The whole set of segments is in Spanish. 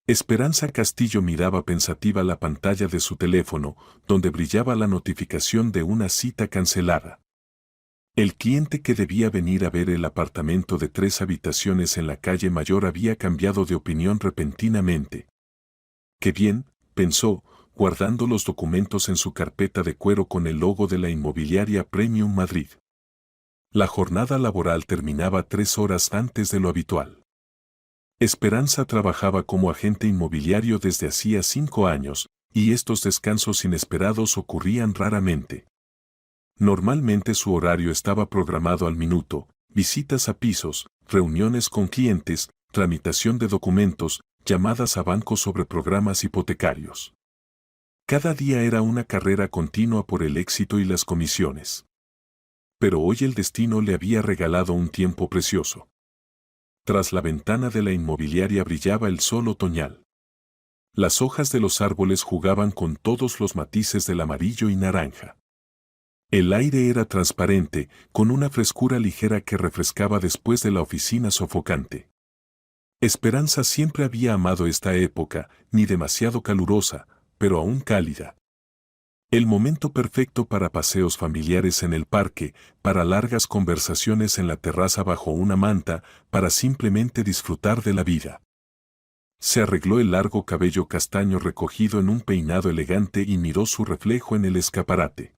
Esperanza Castillo miraba pensativa la pantalla de su teléfono, donde brillaba la notificación de una cita cancelada. El cliente que debía venir a ver el apartamento de 3 habitaciones en la calle Mayor había cambiado de opinión repentinamente. Qué bien, pensó, guardando los documentos en su carpeta de cuero con el logo de la inmobiliaria Premium Madrid. La jornada laboral terminaba 3 horas antes de lo habitual. Esperanza trabajaba como agente inmobiliario desde hacía 5 años, y estos descansos inesperados ocurrían raramente. Normalmente su horario estaba programado al minuto: visitas a pisos, reuniones con clientes, tramitación de documentos, llamadas a bancos sobre programas hipotecarios. Cada día era una carrera continua por el éxito y las comisiones. Pero hoy el destino le había regalado un tiempo precioso. Tras la ventana de la inmobiliaria brillaba el sol otoñal. Las hojas de los árboles jugaban con todos los matices del amarillo y naranja. El aire era transparente, con una frescura ligera que refrescaba después de la oficina sofocante. Esperanza siempre había amado esta época, ni demasiado calurosa, pero aún cálida. El momento perfecto para paseos familiares en el parque, para largas conversaciones en la terraza bajo una manta, para simplemente disfrutar de la vida. Se arregló el largo cabello castaño recogido en un peinado elegante y miró su reflejo en el escaparate.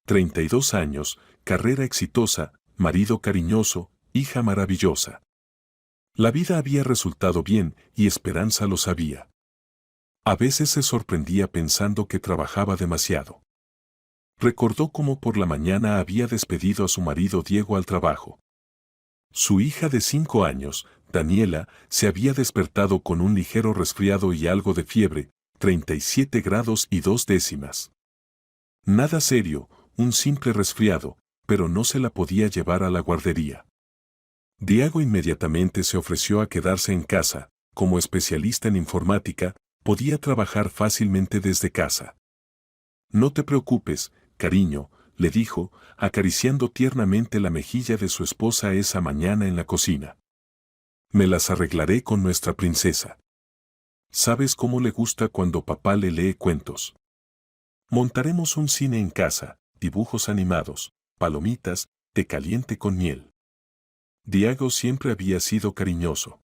32 años, carrera exitosa, marido cariñoso, hija maravillosa. La vida había resultado bien y Esperanza lo sabía. A veces se sorprendía pensando que trabajaba demasiado. Recordó cómo por la mañana había despedido a su marido Diego al trabajo. Su hija de 5 años, Daniela, se había despertado con un ligero resfriado y algo de fiebre, 37 grados y 2 décimas. Nada serio, un simple resfriado, pero no se la podía llevar a la guardería. Diego inmediatamente se ofreció a quedarse en casa. Como especialista en informática, podía trabajar fácilmente desde casa. No te preocupes, cariño, le dijo, acariciando tiernamente la mejilla de su esposa esa mañana en la cocina. Me las arreglaré con nuestra princesa. ¿Sabes cómo le gusta cuando papá le lee cuentos? Montaremos un cine en casa, dibujos animados, palomitas, té caliente con miel. Diego siempre había sido cariñoso.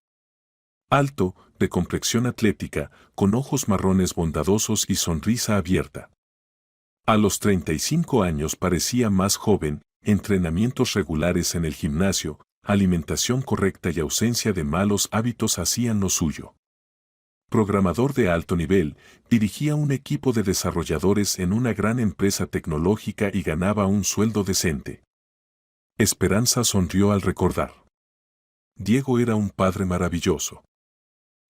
Alto, de complexión atlética, con ojos marrones bondadosos y sonrisa abierta. A los 35 años parecía más joven, entrenamientos regulares en el gimnasio, alimentación correcta y ausencia de malos hábitos hacían lo suyo. Programador de alto nivel, dirigía un equipo de desarrolladores en una gran empresa tecnológica y ganaba un sueldo decente. Esperanza sonrió al recordar. Diego era un padre maravilloso.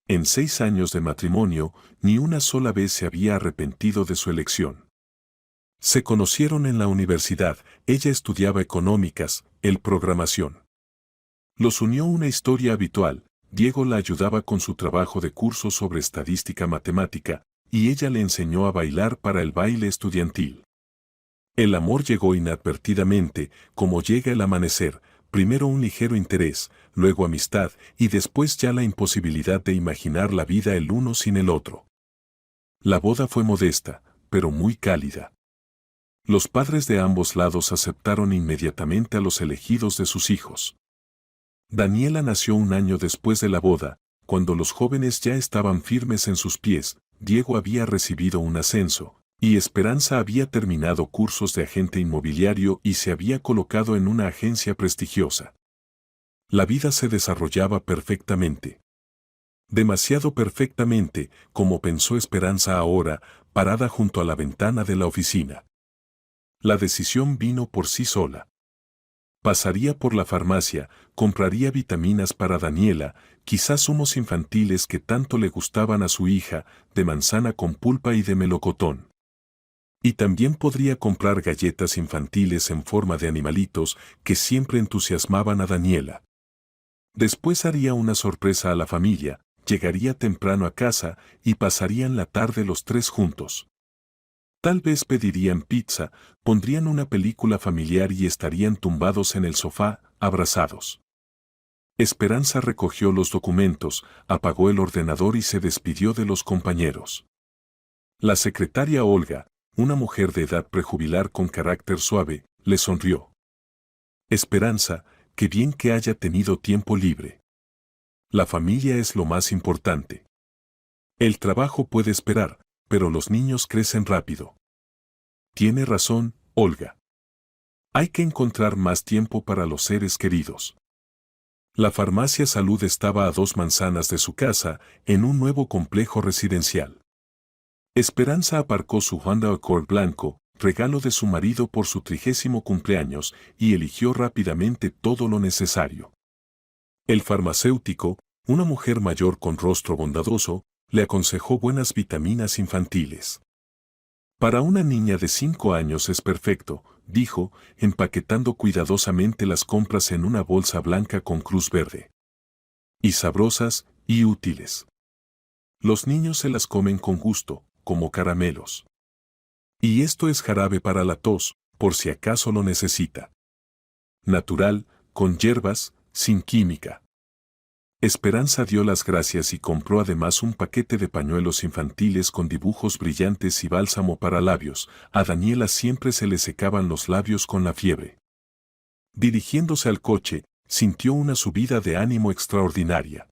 En 6 años de matrimonio, ni una sola vez se había arrepentido de su elección. Se conocieron en la universidad, ella estudiaba económicas, él programación. Los unió una historia habitual: Diego la ayudaba con su trabajo de curso sobre estadística matemática, y ella le enseñó a bailar para el baile estudiantil. El amor llegó inadvertidamente, como llega el amanecer, primero un ligero interés, luego amistad, y después ya la imposibilidad de imaginar la vida el uno sin el otro. La boda fue modesta, pero muy cálida. Los padres de ambos lados aceptaron inmediatamente a los elegidos de sus hijos. Daniela nació un año después de la boda, cuando los jóvenes ya estaban firmes en sus pies. Diego había recibido un ascenso, y Esperanza había terminado cursos de agente inmobiliario y se había colocado en una agencia prestigiosa. La vida se desarrollaba perfectamente. Demasiado perfectamente, como pensó Esperanza ahora, parada junto a la ventana de la oficina. La decisión vino por sí sola. Pasaría por la farmacia, compraría vitaminas para Daniela, quizás zumos infantiles que tanto le gustaban a su hija, de manzana con pulpa y de melocotón. Y también podría comprar galletas infantiles en forma de animalitos que siempre entusiasmaban a Daniela. Después haría una sorpresa a la familia, llegaría temprano a casa y pasarían la tarde los 3 juntos. Tal vez pedirían pizza, pondrían una película familiar y estarían tumbados en el sofá, abrazados. Esperanza recogió los documentos, apagó el ordenador y se despidió de los compañeros. La secretaria Olga, una mujer de edad prejubilar con carácter suave, le sonrió. Esperanza, qué bien que haya tenido tiempo libre. La familia es lo más importante. El trabajo puede esperar, pero los niños crecen rápido. Tiene razón, Olga. Hay que encontrar más tiempo para los seres queridos. La farmacia Salud estaba a 2 manzanas de su casa, en un nuevo complejo residencial. Esperanza aparcó su Honda Accord blanco, regalo de su marido por su 30º cumpleaños, y eligió rápidamente todo lo necesario. El farmacéutico, una mujer mayor con rostro bondadoso, le aconsejó buenas vitaminas infantiles. Para una niña de 5 años es perfecto, dijo, empaquetando cuidadosamente las compras en una bolsa blanca con cruz verde. Y sabrosas, y útiles. Los niños se las comen con gusto, como caramelos. Y esto es jarabe para la tos, por si acaso lo necesita. Natural, con hierbas, sin química. Esperanza dio las gracias y compró además un paquete de pañuelos infantiles con dibujos brillantes y bálsamo para labios. A Daniela siempre se le secaban los labios con la fiebre. Dirigiéndose al coche, sintió una subida de ánimo extraordinaria.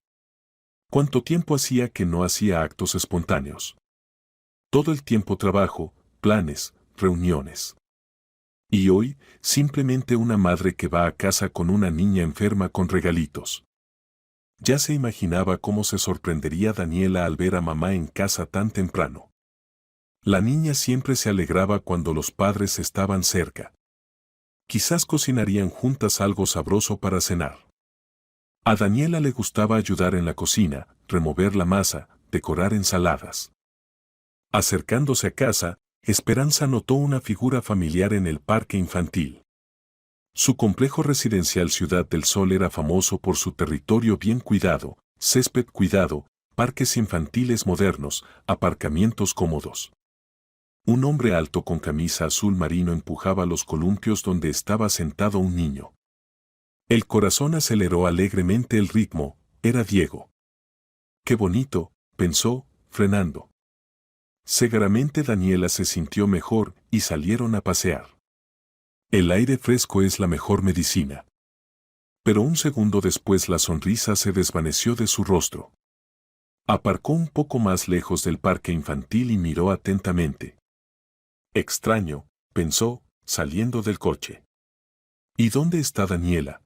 ¿Cuánto tiempo hacía que no hacía actos espontáneos? Todo el tiempo trabajo, planes, reuniones. Y hoy, simplemente una madre que va a casa con una niña enferma con regalitos. Ya se imaginaba cómo se sorprendería Daniela al ver a mamá en casa tan temprano. La niña siempre se alegraba cuando los padres estaban cerca. Quizás cocinarían juntas algo sabroso para cenar. A Daniela le gustaba ayudar en la cocina, remover la masa, decorar ensaladas. Acercándose a casa, Esperanza notó una figura familiar en el parque infantil. Su complejo residencial Ciudad del Sol era famoso por su territorio bien cuidado, césped cuidado, parques infantiles modernos, aparcamientos cómodos. Un hombre alto con camisa azul marino empujaba los columpios donde estaba sentado un niño. El corazón aceleró alegremente el ritmo, era Diego. ¡Qué bonito!, pensó, frenando. Seguramente Daniela se sintió mejor y salieron a pasear. El aire fresco es la mejor medicina. Pero un segundo después la sonrisa se desvaneció de su rostro. Aparcó un poco más lejos del parque infantil y miró atentamente. Extraño, pensó, saliendo del coche. ¿Y dónde está Daniela?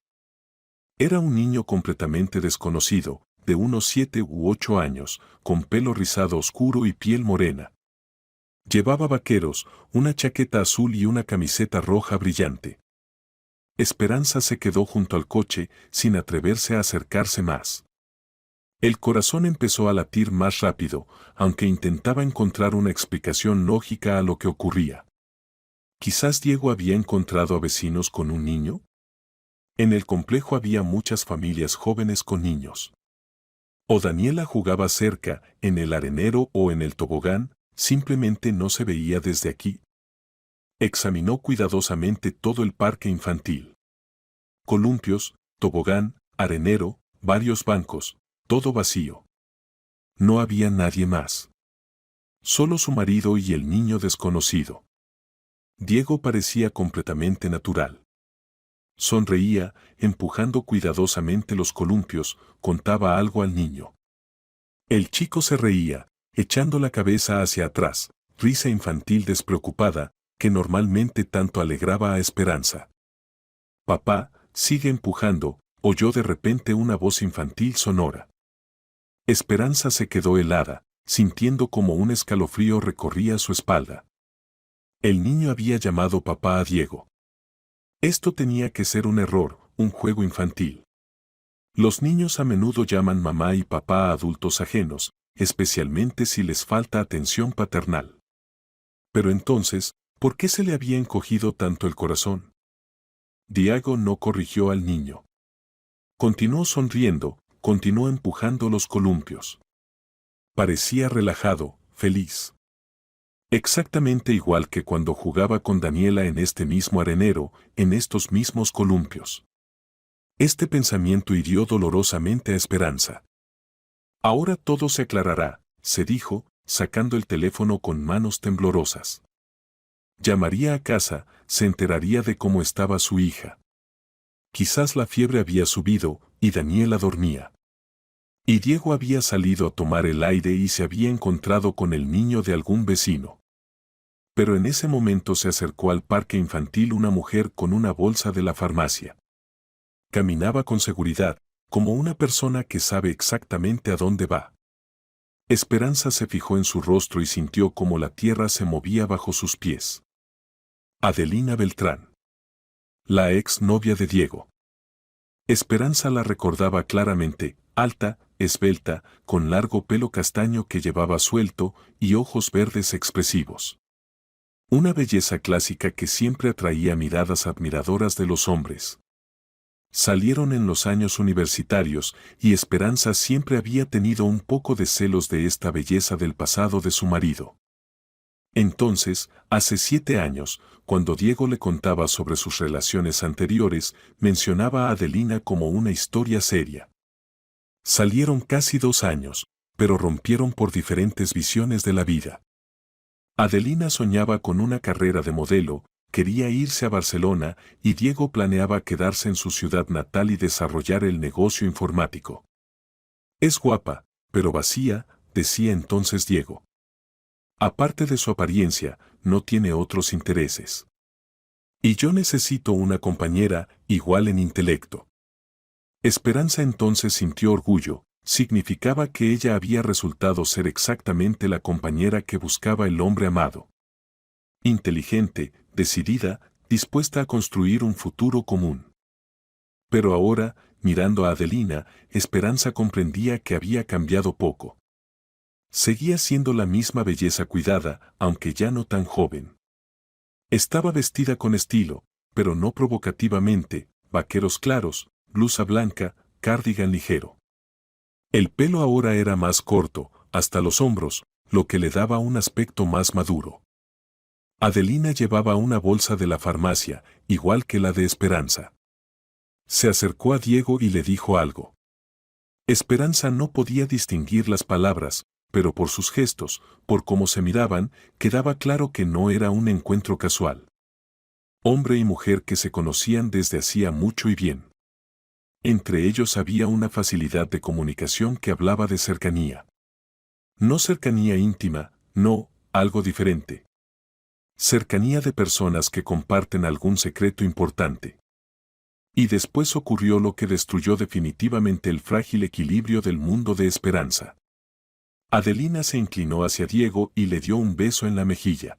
Era un niño completamente desconocido, de unos 7 u 8 años, con pelo rizado oscuro y piel morena. Llevaba vaqueros, una chaqueta azul y una camiseta roja brillante. Esperanza se quedó junto al coche, sin atreverse a acercarse más. El corazón empezó a latir más rápido, aunque intentaba encontrar una explicación lógica a lo que ocurría. ¿Quizás Diego había encontrado a vecinos con un niño? En el complejo había muchas familias jóvenes con niños. O Daniela jugaba cerca, en el arenero o en el tobogán, simplemente no se veía desde aquí. Examinó cuidadosamente todo el parque infantil. Columpios, tobogán, arenero, varios bancos, todo vacío. No había nadie más. Solo su marido y el niño desconocido. Diego parecía completamente natural. Sonreía, empujando cuidadosamente los columpios, contaba algo al niño. El chico se reía, echando la cabeza hacia atrás, risa infantil despreocupada, que normalmente tanto alegraba a Esperanza. Papá, sigue empujando, oyó de repente una voz infantil sonora. Esperanza se quedó helada, sintiendo como un escalofrío recorría su espalda. El niño había llamado papá a Diego. Esto tenía que ser un error, un juego infantil. Los niños a menudo llaman mamá y papá a adultos ajenos, especialmente si les falta atención paternal. Pero entonces, ¿por qué se le había encogido tanto el corazón? Diego no corrigió al niño. Continuó sonriendo, continuó empujando los columpios. Parecía relajado, feliz. Exactamente igual que cuando jugaba con Daniela en este mismo arenero, en estos mismos columpios. Este pensamiento hirió dolorosamente a Esperanza. Ahora todo se aclarará, se dijo, sacando el teléfono con manos temblorosas. Llamaría a casa, se enteraría de cómo estaba su hija. Quizás la fiebre había subido, y Daniela dormía. Y Diego había salido a tomar el aire y se había encontrado con el niño de algún vecino. Pero en ese momento se acercó al parque infantil una mujer con una bolsa de la farmacia. Caminaba con seguridad, como una persona que sabe exactamente a dónde va. Esperanza se fijó en su rostro y sintió como la tierra se movía bajo sus pies. Adelina Beltrán. La ex novia de Diego. Esperanza la recordaba claramente, alta, esbelta, con largo pelo castaño que llevaba suelto y ojos verdes expresivos. Una belleza clásica que siempre atraía miradas admiradoras de los hombres. Salieron en los años universitarios y Esperanza siempre había tenido un poco de celos de esta belleza del pasado de su marido. Entonces, hace 7 años, cuando Diego le contaba sobre sus relaciones anteriores, mencionaba a Adelina como una historia seria. Salieron casi 2 años, pero rompieron por diferentes visiones de la vida. Adelina soñaba con una carrera de modelo, quería irse a Barcelona y Diego planeaba quedarse en su ciudad natal y desarrollar el negocio informático. Es guapa, pero vacía, decía entonces Diego. Aparte de su apariencia, no tiene otros intereses. Y yo necesito una compañera, igual en intelecto. Esperanza entonces sintió orgullo, significaba que ella había resultado ser exactamente la compañera que buscaba el hombre amado. Inteligente, decidida, dispuesta a construir un futuro común. Pero ahora, mirando a Adelina, Esperanza comprendía que había cambiado poco. Seguía siendo la misma belleza cuidada, aunque ya no tan joven. Estaba vestida con estilo, pero no provocativamente, vaqueros claros, blusa blanca, cardigan ligero. El pelo ahora era más corto, hasta los hombros, lo que le daba un aspecto más maduro. Adelina llevaba una bolsa de la farmacia, igual que la de Esperanza. Se acercó a Diego y le dijo algo. Esperanza no podía distinguir las palabras, pero por sus gestos, por cómo se miraban, quedaba claro que no era un encuentro casual. Hombre y mujer que se conocían desde hacía mucho y bien. Entre ellos había una facilidad de comunicación que hablaba de cercanía. No cercanía íntima, no, algo diferente. Cercanía de personas que comparten algún secreto importante. Y después ocurrió lo que destruyó definitivamente el frágil equilibrio del mundo de Esperanza. Adelina se inclinó hacia Diego y le dio un beso en la mejilla.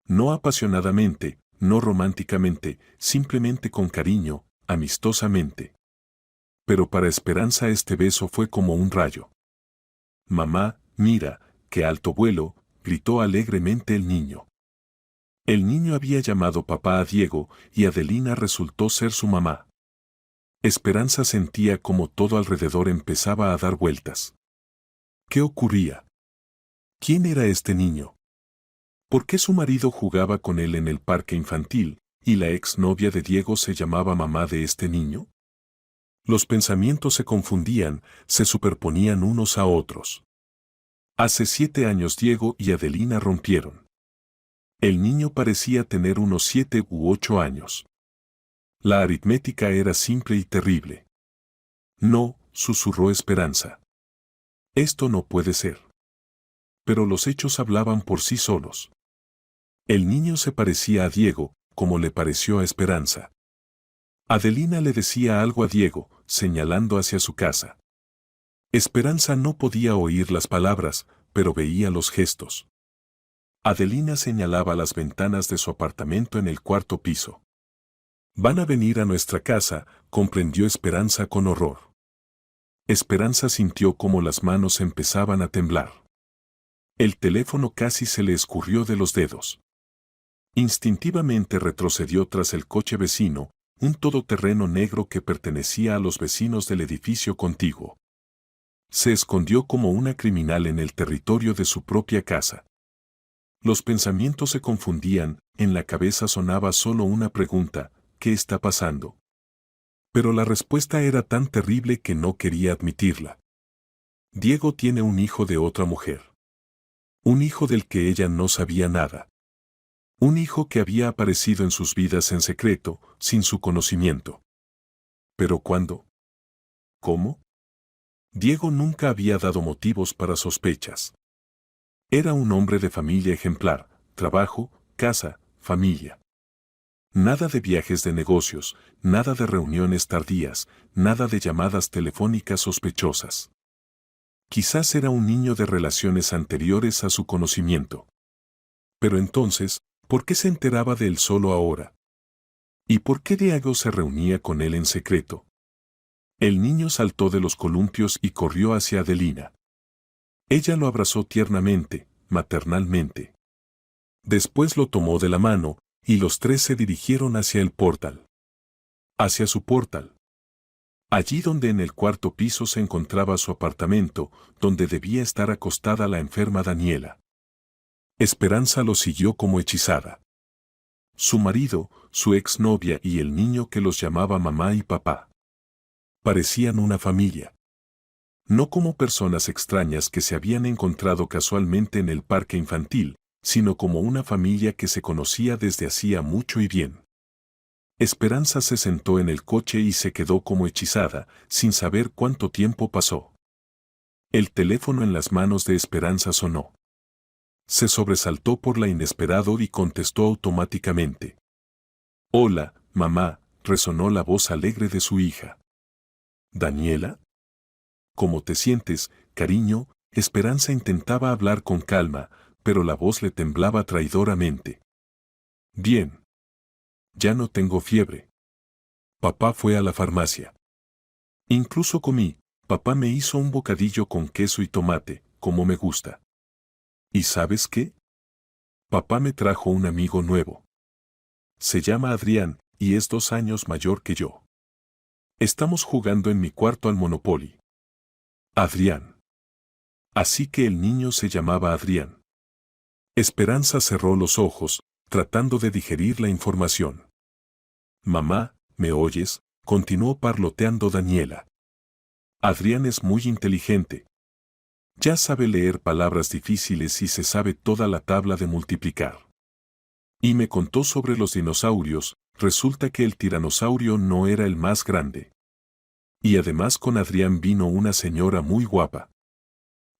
No apasionadamente, no románticamente, simplemente con cariño, amistosamente. Pero para Esperanza este beso fue como un rayo. «Mamá, mira, qué alto vuelo», gritó alegremente el niño. El niño había llamado papá a Diego y Adelina resultó ser su mamá. Esperanza sentía como todo alrededor empezaba a dar vueltas. ¿Qué ocurría? ¿Quién era este niño? ¿Por qué su marido jugaba con él en el parque infantil y la exnovia de Diego se llamaba mamá de este niño? Los pensamientos se confundían, se superponían unos a otros. Hace 7 años Diego y Adelina rompieron. El niño parecía tener unos 7 u 8 años. La aritmética era simple y terrible. No, susurró Esperanza. Esto no puede ser. Pero los hechos hablaban por sí solos. El niño se parecía a Diego, como le pareció a Esperanza. Adelina le decía algo a Diego, señalando hacia su casa. Esperanza no podía oír las palabras, pero veía los gestos. Adelina señalaba las ventanas de su apartamento en el 4.º piso. «Van a venir a nuestra casa», comprendió Esperanza con horror. Esperanza sintió como las manos empezaban a temblar. El teléfono casi se le escurrió de los dedos. Instintivamente retrocedió tras el coche vecino, un todoterreno negro que pertenecía a los vecinos del edificio contiguo. Se escondió como una criminal en el territorio de su propia casa. Los pensamientos se confundían, en la cabeza sonaba solo una pregunta: ¿qué está pasando? Pero la respuesta era tan terrible que no quería admitirla. Diego tiene un hijo de otra mujer. Un hijo del que ella no sabía nada. Un hijo que había aparecido en sus vidas en secreto, sin su conocimiento. ¿Pero cuándo? ¿Cómo? Diego nunca había dado motivos para sospechas. Era un hombre de familia ejemplar, trabajo, casa, familia. Nada de viajes de negocios, nada de reuniones tardías, nada de llamadas telefónicas sospechosas. Quizás era un niño de relaciones anteriores a su conocimiento. Pero entonces, ¿por qué se enteraba de él solo ahora? ¿Y por qué Diego se reunía con él en secreto? El niño saltó de los columpios y corrió hacia Adelina. Ella lo abrazó tiernamente, maternalmente. Después lo tomó de la mano, y los tres se dirigieron hacia el portal. Hacia su portal. Allí donde en el cuarto piso se encontraba su apartamento, donde debía estar acostada la enferma Daniela. Esperanza lo siguió como hechizada. Su marido, su exnovia y el niño que los llamaba mamá y papá. Parecían una familia. No como personas extrañas que se habían encontrado casualmente en el parque infantil, sino como una familia que se conocía desde hacía mucho y bien. Esperanza se sentó en el coche y se quedó como hechizada, sin saber cuánto tiempo pasó. El teléfono en las manos de Esperanza sonó. Se sobresaltó por la inesperado y contestó automáticamente. «Hola, mamá», resonó la voz alegre de su hija. «¿Daniela? ¿Cómo te sientes, cariño?». Esperanza intentaba hablar con calma, pero la voz le temblaba traidoramente. «Bien. Ya no tengo fiebre. Papá fue a la farmacia. Incluso comí, papá me hizo un bocadillo con queso y tomate, como me gusta. ¿Y sabes qué? Papá me trajo un amigo nuevo. Se llama Adrián, y es 2 años mayor que yo. Estamos jugando en mi cuarto al Monopoly». Adrián. Así que el niño se llamaba Adrián. Esperanza cerró los ojos, tratando de digerir la información. «Mamá, ¿me oyes?», continuó parloteando Daniela. «Adrián es muy inteligente. Ya sabe leer palabras difíciles y se sabe toda la tabla de multiplicar. Y me contó sobre los dinosaurios, resulta que el tiranosaurio no era el más grande. Y además con Adrián vino una señora muy guapa.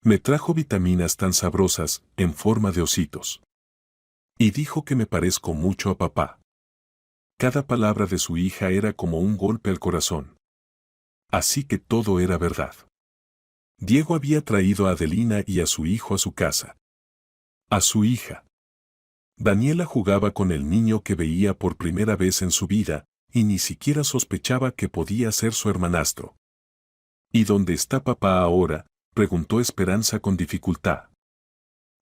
Me trajo vitaminas tan sabrosas, en forma de ositos. Y dijo que me parezco mucho a papá». Cada palabra de su hija era como un golpe al corazón. Así que todo era verdad. Diego había traído a Adelina y a su hijo a su casa. A su hija. Daniela jugaba con el niño que veía por primera vez en su vida, y ni siquiera sospechaba que podía ser su hermanastro. «¿Y dónde está papá ahora?», preguntó Esperanza con dificultad.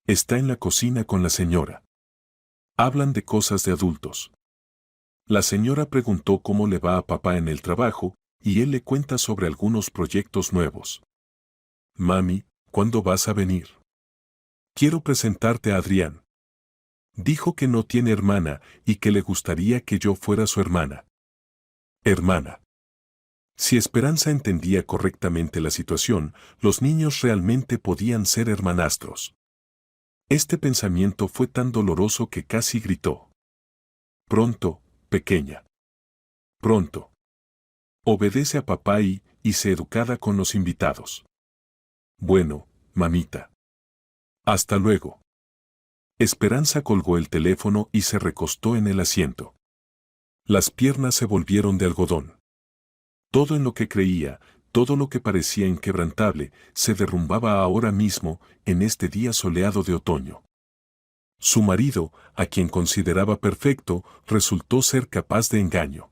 «Está en la cocina con la señora. Hablan de cosas de adultos». La señora preguntó cómo le va a papá en el trabajo, y él le cuenta sobre algunos proyectos nuevos. «Mami, ¿cuándo vas a venir? Quiero presentarte a Adrián. Dijo que no tiene hermana y que le gustaría que yo fuera su hermana». Hermana. Si Esperanza entendía correctamente la situación, los niños realmente podían ser hermanastros. Este pensamiento fue tan doloroso que casi gritó. «Pronto, pequeña. Pronto. Obedece a papá y sé educada con los invitados». «Bueno, mamita. Hasta luego». Esperanza colgó el teléfono y se recostó en el asiento. Las piernas se volvieron de algodón. Todo en lo que creía, todo lo que parecía inquebrantable, se derrumbaba ahora mismo, en este día soleado de otoño. Su marido, a quien consideraba perfecto, resultó ser capaz de engaño.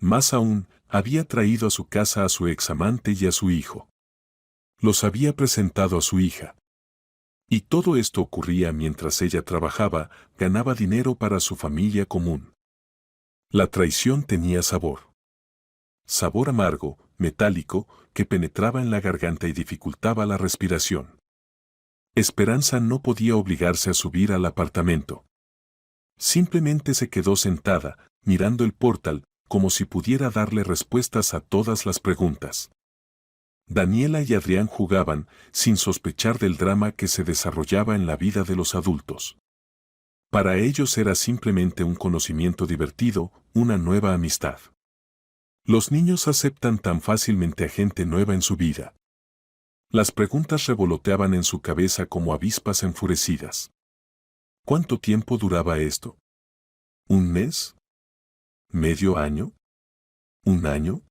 Más aún, había traído a su casa a su examante y a su hijo. Los había presentado a su hija. Y todo esto ocurría mientras ella trabajaba, ganaba dinero para su familia común. La traición tenía sabor. Sabor amargo, metálico, que penetraba en la garganta y dificultaba la respiración. Esperanza no podía obligarse a subir al apartamento. Simplemente se quedó sentada, mirando el portal, como si pudiera darle respuestas a todas las preguntas. Daniela y Adrián jugaban, sin sospechar del drama que se desarrollaba en la vida de los adultos. Para ellos era simplemente un conocimiento divertido, una nueva amistad. Los niños aceptan tan fácilmente a gente nueva en su vida. Las preguntas revoloteaban en su cabeza como avispas enfurecidas. ¿Cuánto tiempo duraba esto? ¿Un mes? ¿Medio año? ¿Un año?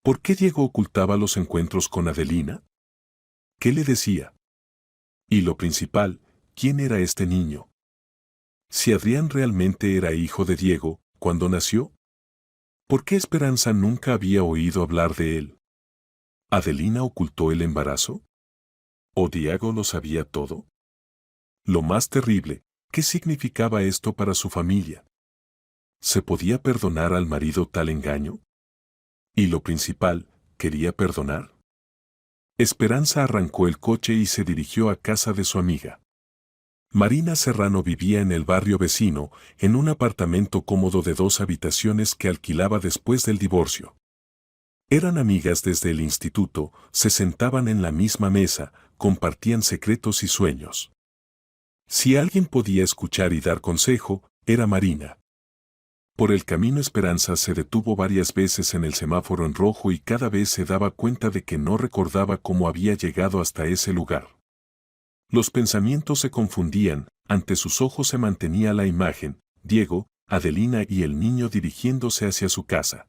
¿Por qué Diego ocultaba los encuentros con Adelina? ¿Qué le decía? Y lo principal, ¿quién era este niño? Si Adrián realmente era hijo de Diego, ¿cuándo nació? ¿Por qué Esperanza nunca había oído hablar de él? ¿Adelina ocultó el embarazo? ¿O Diego lo sabía todo? Lo más terrible, ¿qué significaba esto para su familia? ¿Se podía perdonar al marido tal engaño? Y lo principal, ¿quería perdonar? Esperanza arrancó el coche y se dirigió a casa de su amiga. Marina Serrano vivía en el barrio vecino, en un apartamento cómodo de 2 habitaciones que alquilaba después del divorcio. Eran amigas desde el instituto, se sentaban en la misma mesa, compartían secretos y sueños. Si alguien podía escuchar y dar consejo, era Marina. Por el camino Esperanza se detuvo varias veces en el semáforo en rojo y cada vez se daba cuenta de que no recordaba cómo había llegado hasta ese lugar. Los pensamientos se confundían, ante sus ojos se mantenía la imagen, Diego, Adelina y el niño dirigiéndose hacia su casa.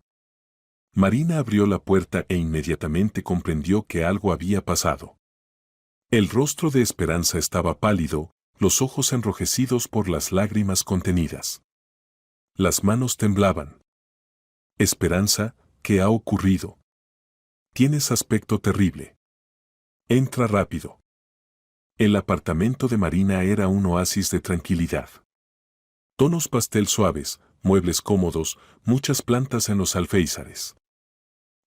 Marina abrió la puerta e inmediatamente comprendió que algo había pasado. El rostro de Esperanza estaba pálido, los ojos enrojecidos por las lágrimas contenidas. Las manos temblaban. Esperanza, ¿qué ha ocurrido? Tienes aspecto terrible. Entra rápido. El apartamento de Marina era un oasis de tranquilidad. Tonos pastel suaves, muebles cómodos, muchas plantas en los alféizares.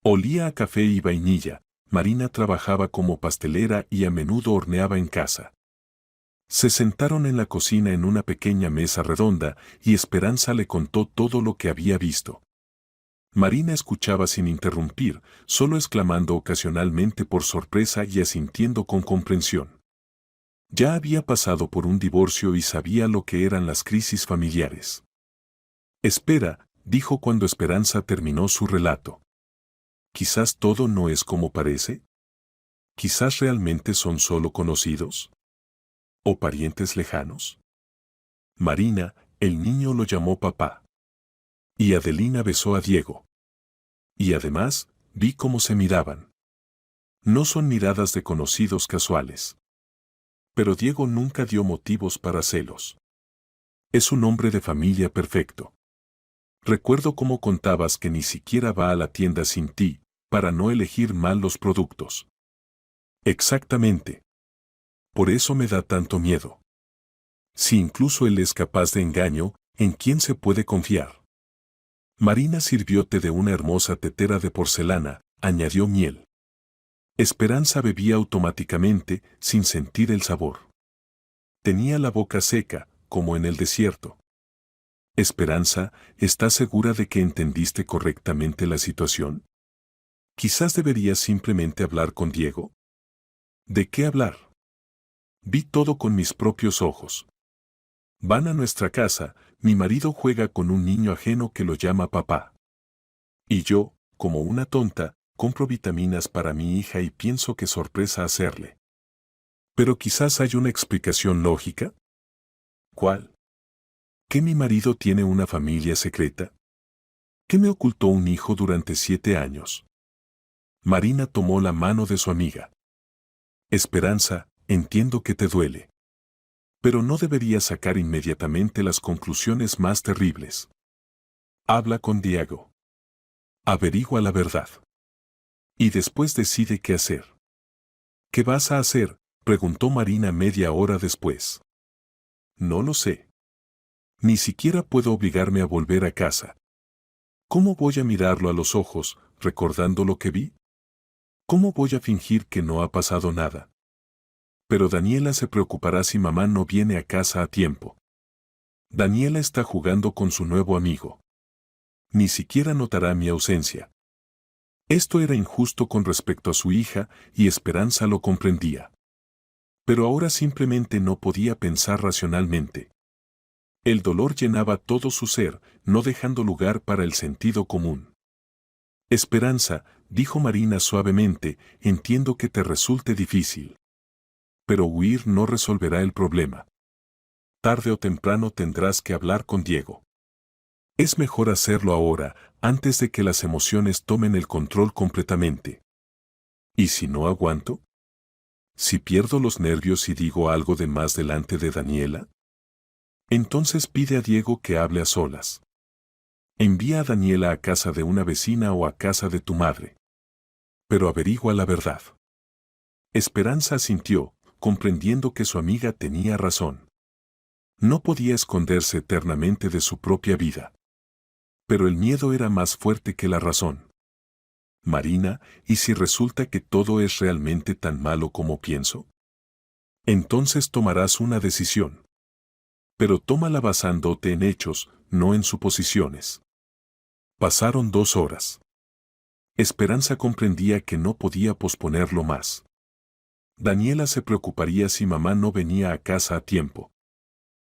Olía a café y vainilla. Marina trabajaba como pastelera y a menudo horneaba en casa. Se sentaron en la cocina en una pequeña mesa redonda y Esperanza le contó todo lo que había visto. Marina escuchaba sin interrumpir, solo exclamando ocasionalmente por sorpresa y asintiendo con comprensión. Ya había pasado por un divorcio y sabía lo que eran las crisis familiares. Espera, dijo cuando Esperanza terminó su relato. Quizás todo no es como parece. Quizás realmente son solo conocidos. ¿O parientes lejanos? Marina, el niño lo llamó papá. Y Adelina besó a Diego. Y además, vi cómo se miraban. No son miradas de conocidos casuales. Pero Diego nunca dio motivos para celos. Es un hombre de familia perfecto. Recuerdo cómo contabas que ni siquiera va a la tienda sin ti, para no elegir mal los productos. Exactamente. Por eso me da tanto miedo. Si incluso él es capaz de engaño, ¿en quién se puede confiar? Marina sirvió té de una hermosa tetera de porcelana, añadió miel. Esperanza bebía automáticamente, sin sentir el sabor. Tenía la boca seca, como en el desierto. Esperanza, ¿estás segura de que entendiste correctamente la situación? Quizás deberías simplemente hablar con Diego. ¿De qué hablar? Vi todo con mis propios ojos. Van a nuestra casa, mi marido juega con un niño ajeno que lo llama papá. Y yo, como una tonta, compro vitaminas para mi hija y pienso qué sorpresa hacerle. Pero quizás hay una explicación lógica. ¿Cuál? ¿Que mi marido tiene una familia secreta? ¿Que me ocultó un hijo durante 7 años? Marina tomó la mano de su amiga. Esperanza, entiendo que te duele. Pero no deberías sacar inmediatamente las conclusiones más terribles. Habla con Diego. Averigua la verdad. Y después decide qué hacer. ¿Qué vas a hacer?, preguntó Marina media hora después. No lo sé. Ni siquiera puedo obligarme a volver a casa. ¿Cómo voy a mirarlo a los ojos, recordando lo que vi? ¿Cómo voy a fingir que no ha pasado nada? Pero Daniela se preocupará si mamá no viene a casa a tiempo. Daniela está jugando con su nuevo amigo. Ni siquiera notará mi ausencia. Esto era injusto con respecto a su hija y Esperanza lo comprendía. Pero ahora simplemente no podía pensar racionalmente. El dolor llenaba todo su ser, no dejando lugar para el sentido común. Esperanza, dijo Marina suavemente, entiendo que te resulte difícil. Pero huir no resolverá el problema. Tarde o temprano tendrás que hablar con Diego. Es mejor hacerlo ahora, antes de que las emociones tomen el control completamente. ¿Y si no aguanto? ¿Si pierdo los nervios y digo algo de más delante de Daniela? Entonces pide a Diego que hable a solas. Envía a Daniela a casa de una vecina o a casa de tu madre. Pero averigua la verdad. Esperanza asintió, comprendiendo que su amiga tenía razón. No podía esconderse eternamente de su propia vida. Pero el miedo era más fuerte que la razón. Marina, ¿y si resulta que todo es realmente tan malo como pienso? Entonces tomarás una decisión. Pero tómala basándote en hechos, no en suposiciones. Pasaron 2 horas. Esperanza comprendía que no podía posponerlo más. Daniela se preocuparía si mamá no venía a casa a tiempo.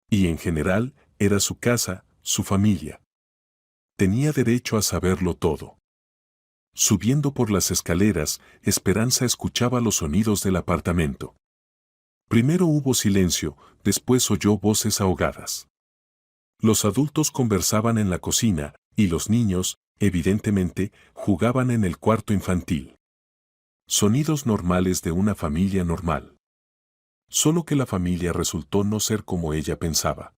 Y en general, era su casa, su familia. Tenía derecho a saberlo todo. Subiendo por las escaleras, Esperanza escuchaba los sonidos del apartamento. Primero hubo silencio, después oyó voces ahogadas. Los adultos conversaban en la cocina, y los niños, evidentemente, jugaban en el cuarto infantil. Sonidos normales de una familia normal. Solo que la familia resultó no ser como ella pensaba.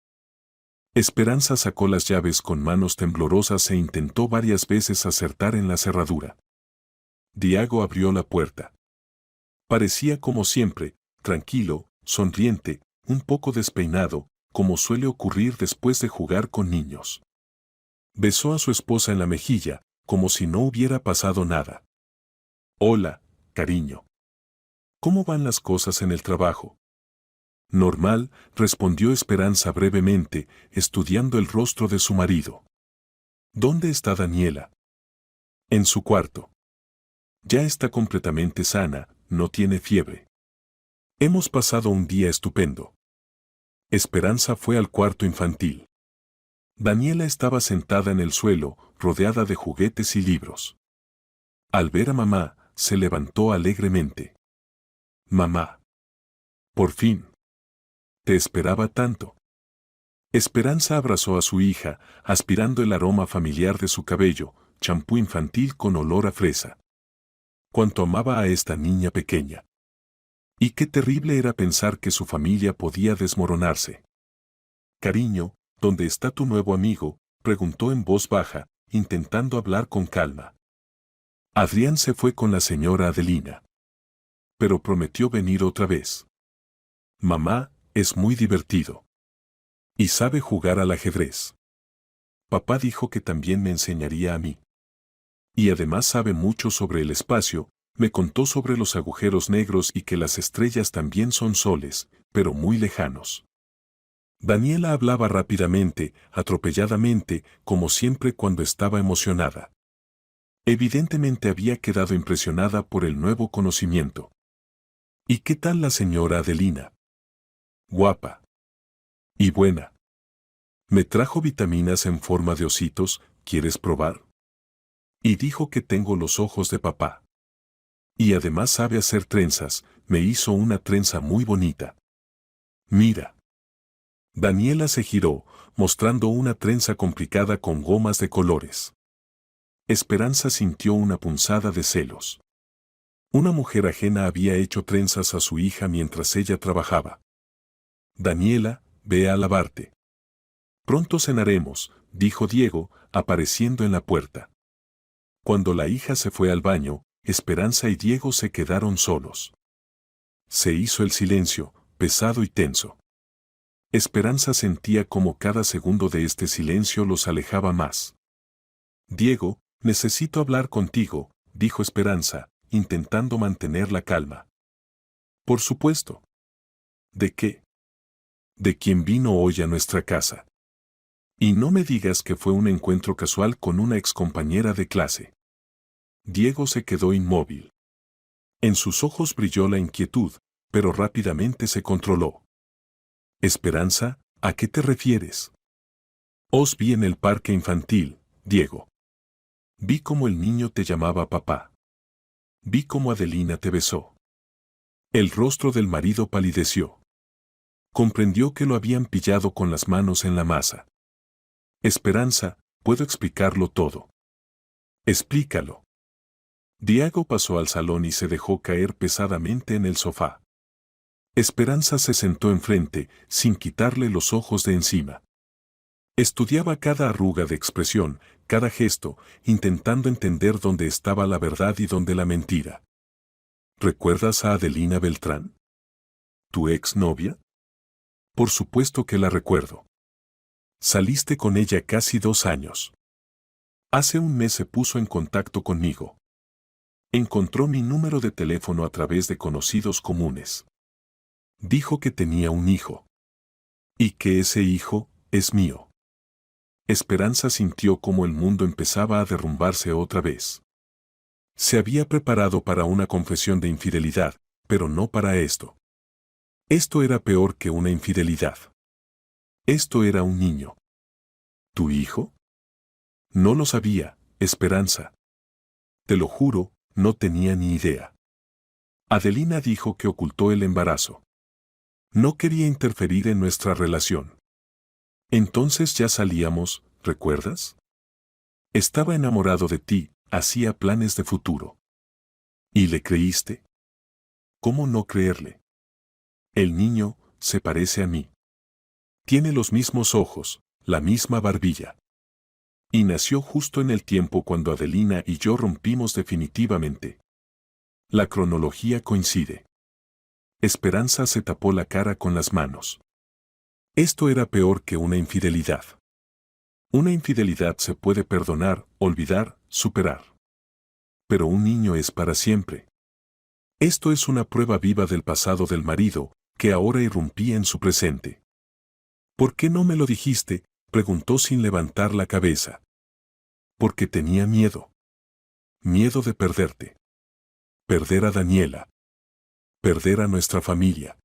Esperanza sacó las llaves con manos temblorosas e intentó varias veces acertar en la cerradura. Diego abrió la puerta. Parecía como siempre, tranquilo, sonriente, un poco despeinado, como suele ocurrir después de jugar con niños. Besó a su esposa en la mejilla, como si no hubiera pasado nada. Hola, cariño. ¿Cómo van las cosas en el trabajo? Normal, respondió Esperanza brevemente, estudiando el rostro de su marido. ¿Dónde está Daniela? En su cuarto. Ya está completamente sana, no tiene fiebre. Hemos pasado un día estupendo. Esperanza fue al cuarto infantil. Daniela estaba sentada en el suelo, rodeada de juguetes y libros. Al ver a mamá, se levantó alegremente. Mamá. Por fin. Te esperaba tanto. Esperanza abrazó a su hija, aspirando el aroma familiar de su cabello, champú infantil con olor a fresa. Cuánto amaba a esta niña pequeña. Y qué terrible era pensar que su familia podía desmoronarse. Cariño, ¿dónde está tu nuevo amigo?, preguntó en voz baja, intentando hablar con calma. Adrián se fue con la señora Adelina. Pero prometió venir otra vez. Mamá, es muy divertido. Y sabe jugar al ajedrez. Papá dijo que también me enseñaría a mí. Y además sabe mucho sobre el espacio, me contó sobre los agujeros negros y que las estrellas también son soles, pero muy lejanos. Daniela hablaba rápidamente, atropelladamente, como siempre cuando estaba emocionada. Evidentemente había quedado impresionada por el nuevo conocimiento. ¿Y qué tal la señora Adelina? Guapa. Y buena. Me trajo vitaminas en forma de ositos, ¿quieres probar? Y dijo que tengo los ojos de papá. Y además sabe hacer trenzas, me hizo una trenza muy bonita. Mira. Daniela se giró, mostrando una trenza complicada con gomas de colores. Esperanza sintió una punzada de celos. Una mujer ajena había hecho trenzas a su hija mientras ella trabajaba. Daniela, ve a lavarte. Pronto cenaremos, dijo Diego, apareciendo en la puerta. Cuando la hija se fue al baño, Esperanza y Diego se quedaron solos. Se hizo el silencio, pesado y tenso. Esperanza sentía como cada segundo de este silencio los alejaba más. Diego, necesito hablar contigo, dijo Esperanza, intentando mantener la calma. Por supuesto. ¿De qué? De quién vino hoy a nuestra casa. Y no me digas que fue un encuentro casual con una excompañera de clase. Diego se quedó inmóvil. En sus ojos brilló la inquietud, pero rápidamente se controló. Esperanza, ¿a qué te refieres? Os vi en el parque infantil, Diego. Vi cómo el niño te llamaba papá. Vi cómo Adelina te besó. El rostro del marido palideció. Comprendió que lo habían pillado con las manos en la masa. Esperanza, puedo explicarlo todo. Explícalo. Diego pasó al salón y se dejó caer pesadamente en el sofá. Esperanza se sentó enfrente, sin quitarle los ojos de encima. Estudiaba cada arruga de expresión, cada gesto, intentando entender dónde estaba la verdad y dónde la mentira. ¿Recuerdas a Adelina Beltrán? ¿Tu exnovia? Por supuesto que la recuerdo. Saliste con ella casi 2 años. Hace un mes se puso en contacto conmigo. Encontró mi número de teléfono a través de conocidos comunes. Dijo que tenía un hijo. Y que ese hijo es mío. Esperanza sintió como el mundo empezaba a derrumbarse otra vez. Se había preparado para una confesión de infidelidad, pero no para esto. Esto era peor que una infidelidad. Esto era un niño. ¿Tu hijo? No lo sabía, Esperanza. Te lo juro, no tenía ni idea. Adelina dijo que ocultó el embarazo. No quería interferir en nuestra relación. Entonces ya salíamos, ¿recuerdas? Estaba enamorado de ti, hacía planes de futuro. ¿Y le creíste? ¿Cómo no creerle? El niño se parece a mí. Tiene los mismos ojos, la misma barbilla. Y nació justo en el tiempo cuando Adelina y yo rompimos definitivamente. La cronología coincide. Esperanza se tapó la cara con las manos. Esto era peor que una infidelidad. Una infidelidad se puede perdonar, olvidar, superar. Pero un niño es para siempre. Esto es una prueba viva del pasado del marido, que ahora irrumpía en su presente. ¿Por qué no me lo dijiste?, preguntó sin levantar la cabeza. Porque tenía miedo. Miedo de perderte. Perder a Daniela. Perder a nuestra familia.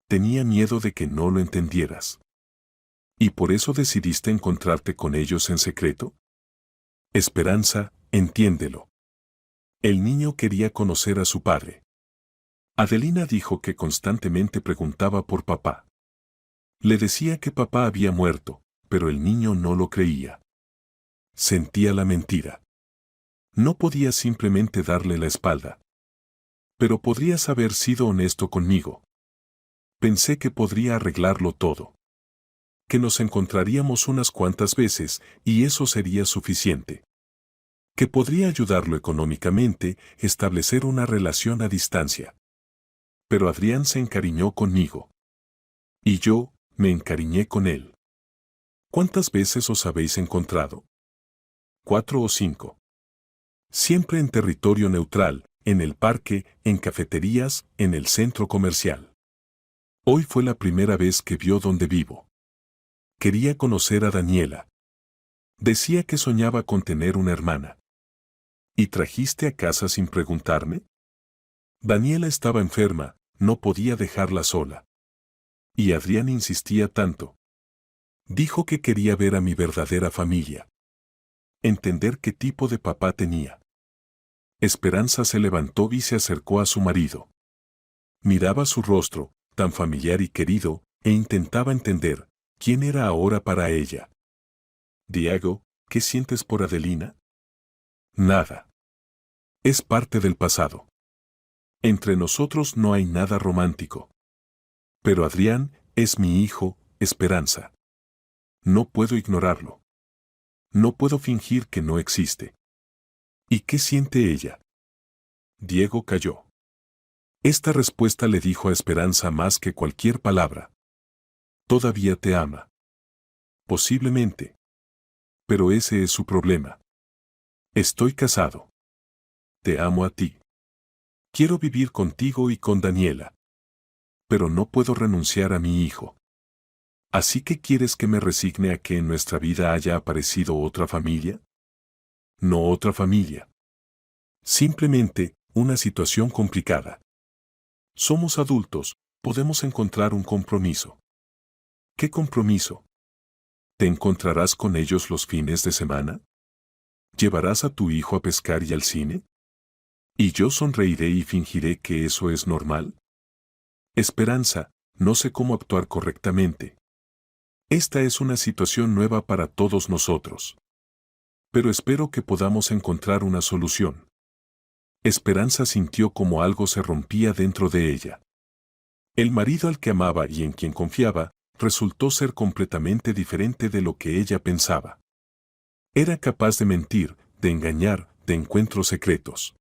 Tenía miedo de que no lo entendieras. ¿Y por eso decidiste encontrarte con ellos en secreto? Esperanza, entiéndelo. El niño quería conocer a su padre. Adelina dijo que constantemente preguntaba por papá. Le decía que papá había muerto, pero el niño no lo creía. Sentía la mentira. No podía simplemente darle la espalda. Pero podrías haber sido honesto conmigo. Pensé que podría arreglarlo todo. Que nos encontraríamos unas cuantas veces y eso sería suficiente. Que podría ayudarlo económicamente, establecer una relación a distancia. Pero Adrián se encariñó conmigo. Y yo, me encariñé con él. ¿Cuántas veces os habéis encontrado? 4 o 5. Siempre en territorio neutral, en el parque, en cafeterías, en el centro comercial. Hoy fue la primera vez que vio dónde vivo. Quería conocer a Daniela. Decía que soñaba con tener una hermana. ¿Y trajiste a casa sin preguntarme? Daniela estaba enferma, no podía dejarla sola. Y Adrián insistía tanto. Dijo que quería ver a mi verdadera familia. Entender qué tipo de papá tenía. Esperanza se levantó y se acercó a su marido. Miraba su rostro, tan familiar y querido, e intentaba entender quién era ahora para ella. Diego, ¿qué sientes por Adelina? Nada. Es parte del pasado. Entre nosotros no hay nada romántico. Pero Adrián es mi hijo, Esperanza. No puedo ignorarlo. No puedo fingir que no existe. ¿Y qué siente ella? Diego calló. Esta respuesta le dijo a Esperanza más que cualquier palabra. Todavía te ama. Posiblemente. Pero ese es su problema. Estoy casado. Te amo a ti. Quiero vivir contigo y con Daniela. Pero no puedo renunciar a mi hijo. ¿Así que quieres que me resigne a que en nuestra vida haya aparecido otra familia? No otra familia. Simplemente, una situación complicada. Somos adultos, podemos encontrar un compromiso. ¿Qué compromiso? ¿Te encontrarás con ellos los fines de semana? ¿Llevarás a tu hijo a pescar y al cine? ¿Y yo sonreiré y fingiré que eso es normal? Esperanza, no sé cómo actuar correctamente. Esta es una situación nueva para todos nosotros. Pero espero que podamos encontrar una solución. Esperanza sintió como algo se rompía dentro de ella. El marido al que amaba y en quien confiaba, resultó ser completamente diferente de lo que ella pensaba. Era capaz de mentir, de engañar, de encuentros secretos.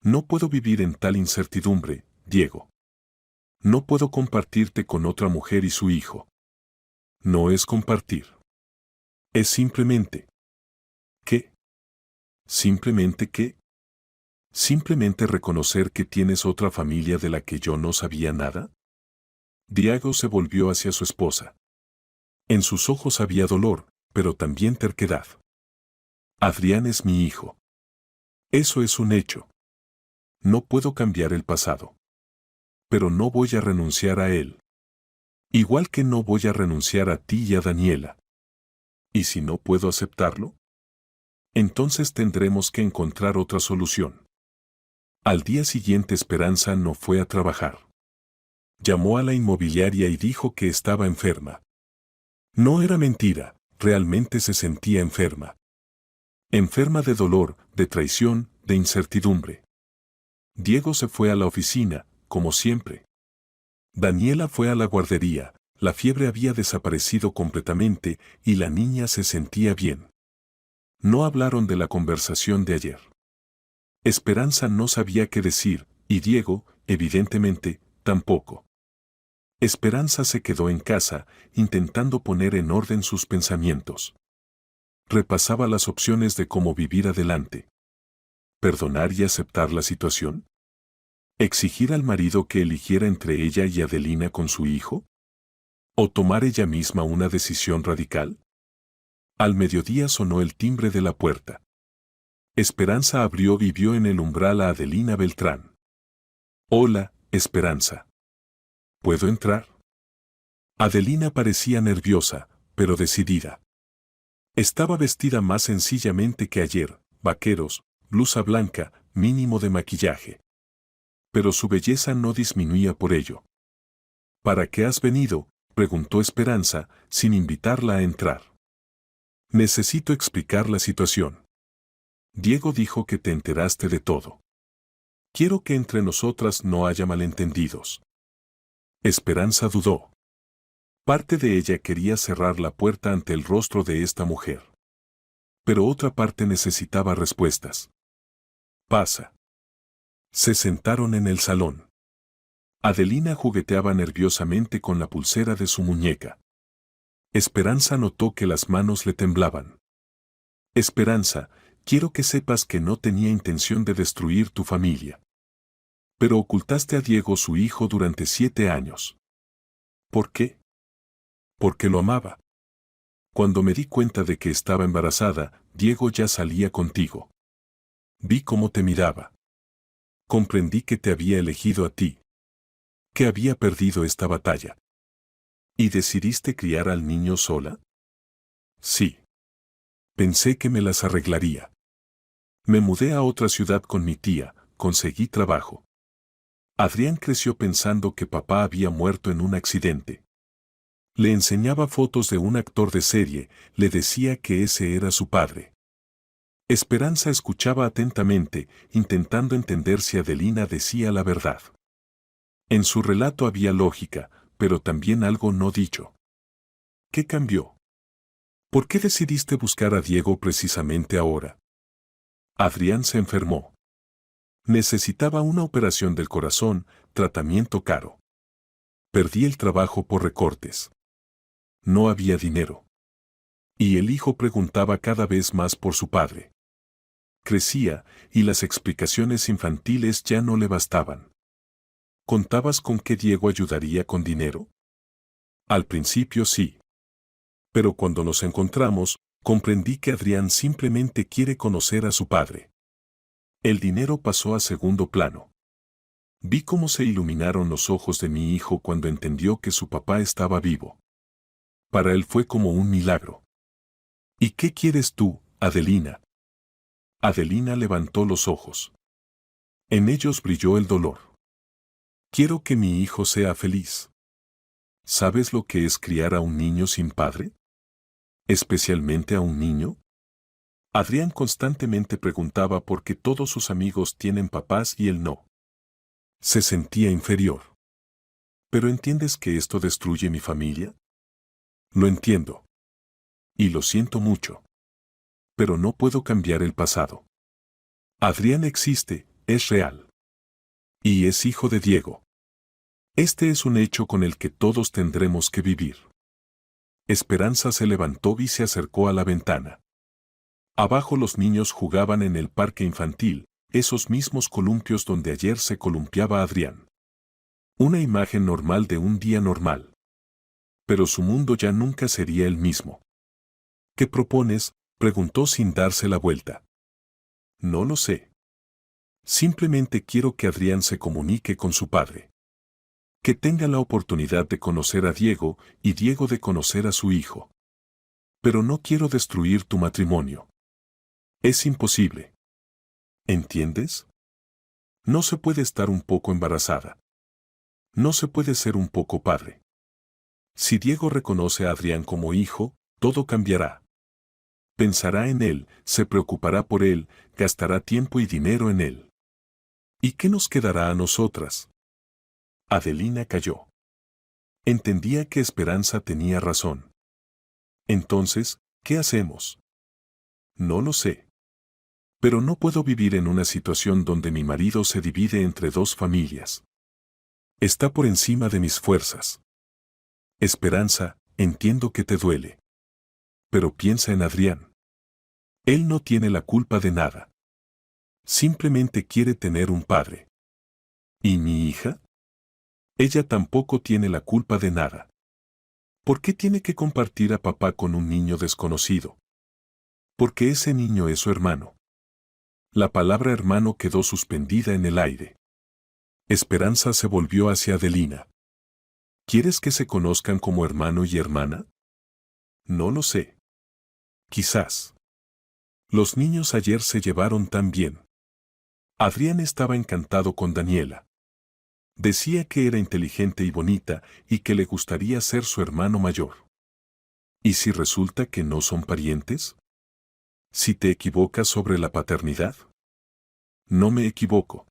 No puedo vivir en tal incertidumbre, Diego. No puedo compartirte con otra mujer y su hijo. No es compartir. Es simplemente. ¿Qué? ¿Simplemente qué? ¿Simplemente reconocer que tienes otra familia de la que yo no sabía nada? Diego se volvió hacia su esposa. En sus ojos había dolor, pero también terquedad. Adrián es mi hijo. Eso es un hecho. No puedo cambiar el pasado. Pero no voy a renunciar a él. Igual que no voy a renunciar a ti y a Daniela. ¿Y si no puedo aceptarlo? Entonces tendremos que encontrar otra solución. Al día siguiente Esperanza no fue a trabajar. Llamó a la inmobiliaria y dijo que estaba enferma. No era mentira, realmente se sentía enferma. Enferma de dolor, de traición, de incertidumbre. Diego se fue a la oficina, como siempre. Daniela fue a la guardería, la fiebre había desaparecido completamente y la niña se sentía bien. No hablaron de la conversación de ayer. Esperanza no sabía qué decir, y Diego, evidentemente, tampoco. Esperanza se quedó en casa, intentando poner en orden sus pensamientos. Repasaba las opciones de cómo vivir adelante. ¿Perdonar y aceptar la situación? ¿Exigir al marido que eligiera entre ella y Adelina con su hijo? ¿O tomar ella misma una decisión radical? Al mediodía sonó el timbre de la puerta. Esperanza abrió y vio en el umbral a Adelina Beltrán. Hola, Esperanza. ¿Puedo entrar? Adelina parecía nerviosa, pero decidida. Estaba vestida más sencillamente que ayer, vaqueros, blusa blanca, mínimo de maquillaje. Pero su belleza no disminuía por ello. ¿Para qué has venido?, preguntó Esperanza, sin invitarla a entrar. Necesito explicar la situación. Diego dijo que te enteraste de todo. Quiero que entre nosotras no haya malentendidos. Esperanza dudó. Parte de ella quería cerrar la puerta ante el rostro de esta mujer. Pero otra parte necesitaba respuestas. Pasa. Se sentaron en el salón. Adelina jugueteaba nerviosamente con la pulsera de su muñeca. Esperanza notó que las manos le temblaban. Esperanza, quiero que sepas que no tenía intención de destruir tu familia. Pero ocultaste a Diego su hijo durante 7 años. ¿Por qué? Porque lo amaba. Cuando me di cuenta de que estaba embarazada, Diego ya salía contigo. Vi cómo te miraba. Comprendí que te había elegido a ti. Que había perdido esta batalla. ¿Y decidiste criar al niño sola? Sí. Pensé que me las arreglaría. Me mudé a otra ciudad con mi tía, conseguí trabajo. Adrián creció pensando que papá había muerto en un accidente. Le enseñaba fotos de un actor de serie, le decía que ese era su padre. Esperanza escuchaba atentamente, intentando entender si Adelina decía la verdad. En su relato había lógica, pero también algo no dicho. ¿Qué cambió? ¿Por qué decidiste buscar a Diego precisamente ahora? Adrián se enfermó. Necesitaba una operación del corazón, tratamiento caro. Perdí el trabajo por recortes. No había dinero. Y el hijo preguntaba cada vez más por su padre. Crecía, y las explicaciones infantiles ya no le bastaban. ¿Contabas con que Diego ayudaría con dinero? Al principio sí. Pero cuando nos encontramos, comprendí que Adrián simplemente quiere conocer a su padre. El dinero pasó a segundo plano. Vi cómo se iluminaron los ojos de mi hijo cuando entendió que su papá estaba vivo. Para él fue como un milagro. ¿Y qué quieres tú, Adelina? Adelina levantó los ojos. En ellos brilló el dolor. Quiero que mi hijo sea feliz. ¿Sabes lo que es criar a un niño sin padre? ¿Especialmente a un niño? Adrián constantemente preguntaba por qué todos sus amigos tienen papás y él no. Se sentía inferior. ¿Pero entiendes que esto destruye mi familia? Lo entiendo. Y lo siento mucho. Pero no puedo cambiar el pasado. Adrián existe, es real. Y es hijo de Diego. Este es un hecho con el que todos tendremos que vivir. Esperanza se levantó y se acercó a la ventana. Abajo los niños jugaban en el parque infantil, esos mismos columpios donde ayer se columpiaba Adrián. Una imagen normal de un día normal. Pero su mundo ya nunca sería el mismo. ¿Qué propones?, preguntó sin darse la vuelta. No lo sé. Simplemente quiero que Adrián se comunique con su padre. Que tenga la oportunidad de conocer a Diego y Diego de conocer a su hijo. Pero no quiero destruir tu matrimonio. Es imposible. ¿Entiendes? No se puede estar un poco embarazada. No se puede ser un poco padre. Si Diego reconoce a Adrián como hijo, todo cambiará. Pensará en él, se preocupará por él, gastará tiempo y dinero en él. ¿Y qué nos quedará a nosotras? Adelina calló. Entendía que Esperanza tenía razón. Entonces, ¿qué hacemos? No lo sé. Pero no puedo vivir en una situación donde mi marido se divide entre dos familias. Está por encima de mis fuerzas. Esperanza, entiendo que te duele. Pero piensa en Adrián. Él no tiene la culpa de nada. Simplemente quiere tener un padre. ¿Y mi hija? Ella tampoco tiene la culpa de nada. ¿Por qué tiene que compartir a papá con un niño desconocido? Porque ese niño es su hermano. La palabra hermano quedó suspendida en el aire. Esperanza se volvió hacia Adelina. ¿Quieres que se conozcan como hermano y hermana? No lo sé. Quizás. Los niños ayer se llevaron tan bien. Adrián estaba encantado con Daniela. Decía que era inteligente y bonita y que le gustaría ser su hermano mayor. ¿Y si resulta que no son parientes? ¿Si te equivocas sobre la paternidad? No me equivoco.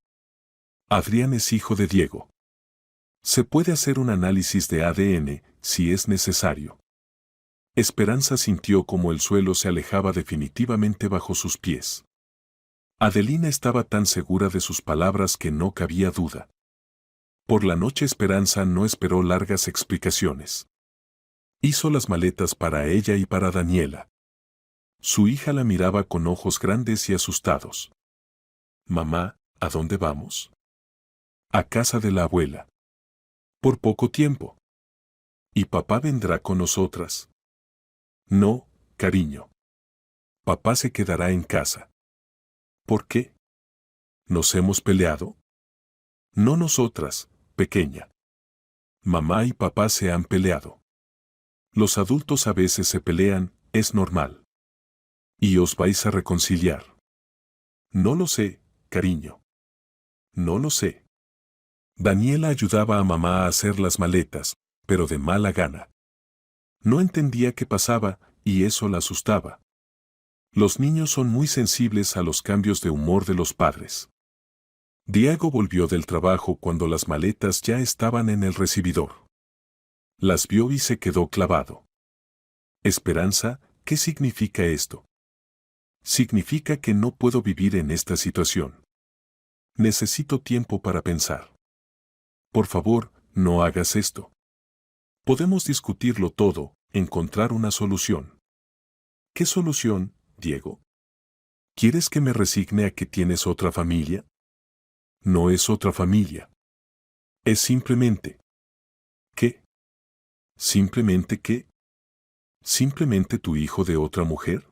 Adrián es hijo de Diego. Se puede hacer un análisis de ADN, si es necesario. Esperanza sintió como el suelo se alejaba definitivamente bajo sus pies. Adelina estaba tan segura de sus palabras que no cabía duda. Por la noche Esperanza no esperó largas explicaciones. Hizo las maletas para ella y para Daniela. Su hija la miraba con ojos grandes y asustados. Mamá, ¿a dónde vamos? A casa de la abuela. Por poco tiempo. ¿Y papá vendrá con nosotras? No, cariño. Papá se quedará en casa. ¿Por qué? ¿Nos hemos peleado? No nosotras, pequeña. Mamá y papá se han peleado. Los adultos a veces se pelean, es normal. ¿Y os vais a reconciliar? No lo sé, cariño. No lo sé. Daniela ayudaba a mamá a hacer las maletas, pero de mala gana. No entendía qué pasaba, y eso la asustaba. Los niños son muy sensibles a los cambios de humor de los padres. Diego volvió del trabajo cuando las maletas ya estaban en el recibidor. Las vio y se quedó clavado. Esperanza, ¿qué significa esto? Significa que no puedo vivir en esta situación. Necesito tiempo para pensar. Por favor, no hagas esto. Podemos discutirlo todo, encontrar una solución. ¿Qué solución, Diego? ¿Quieres que me resigne a que tienes otra familia? No es otra familia. Es simplemente... ¿Qué? ¿Simplemente qué? ¿Simplemente tu hijo de otra mujer?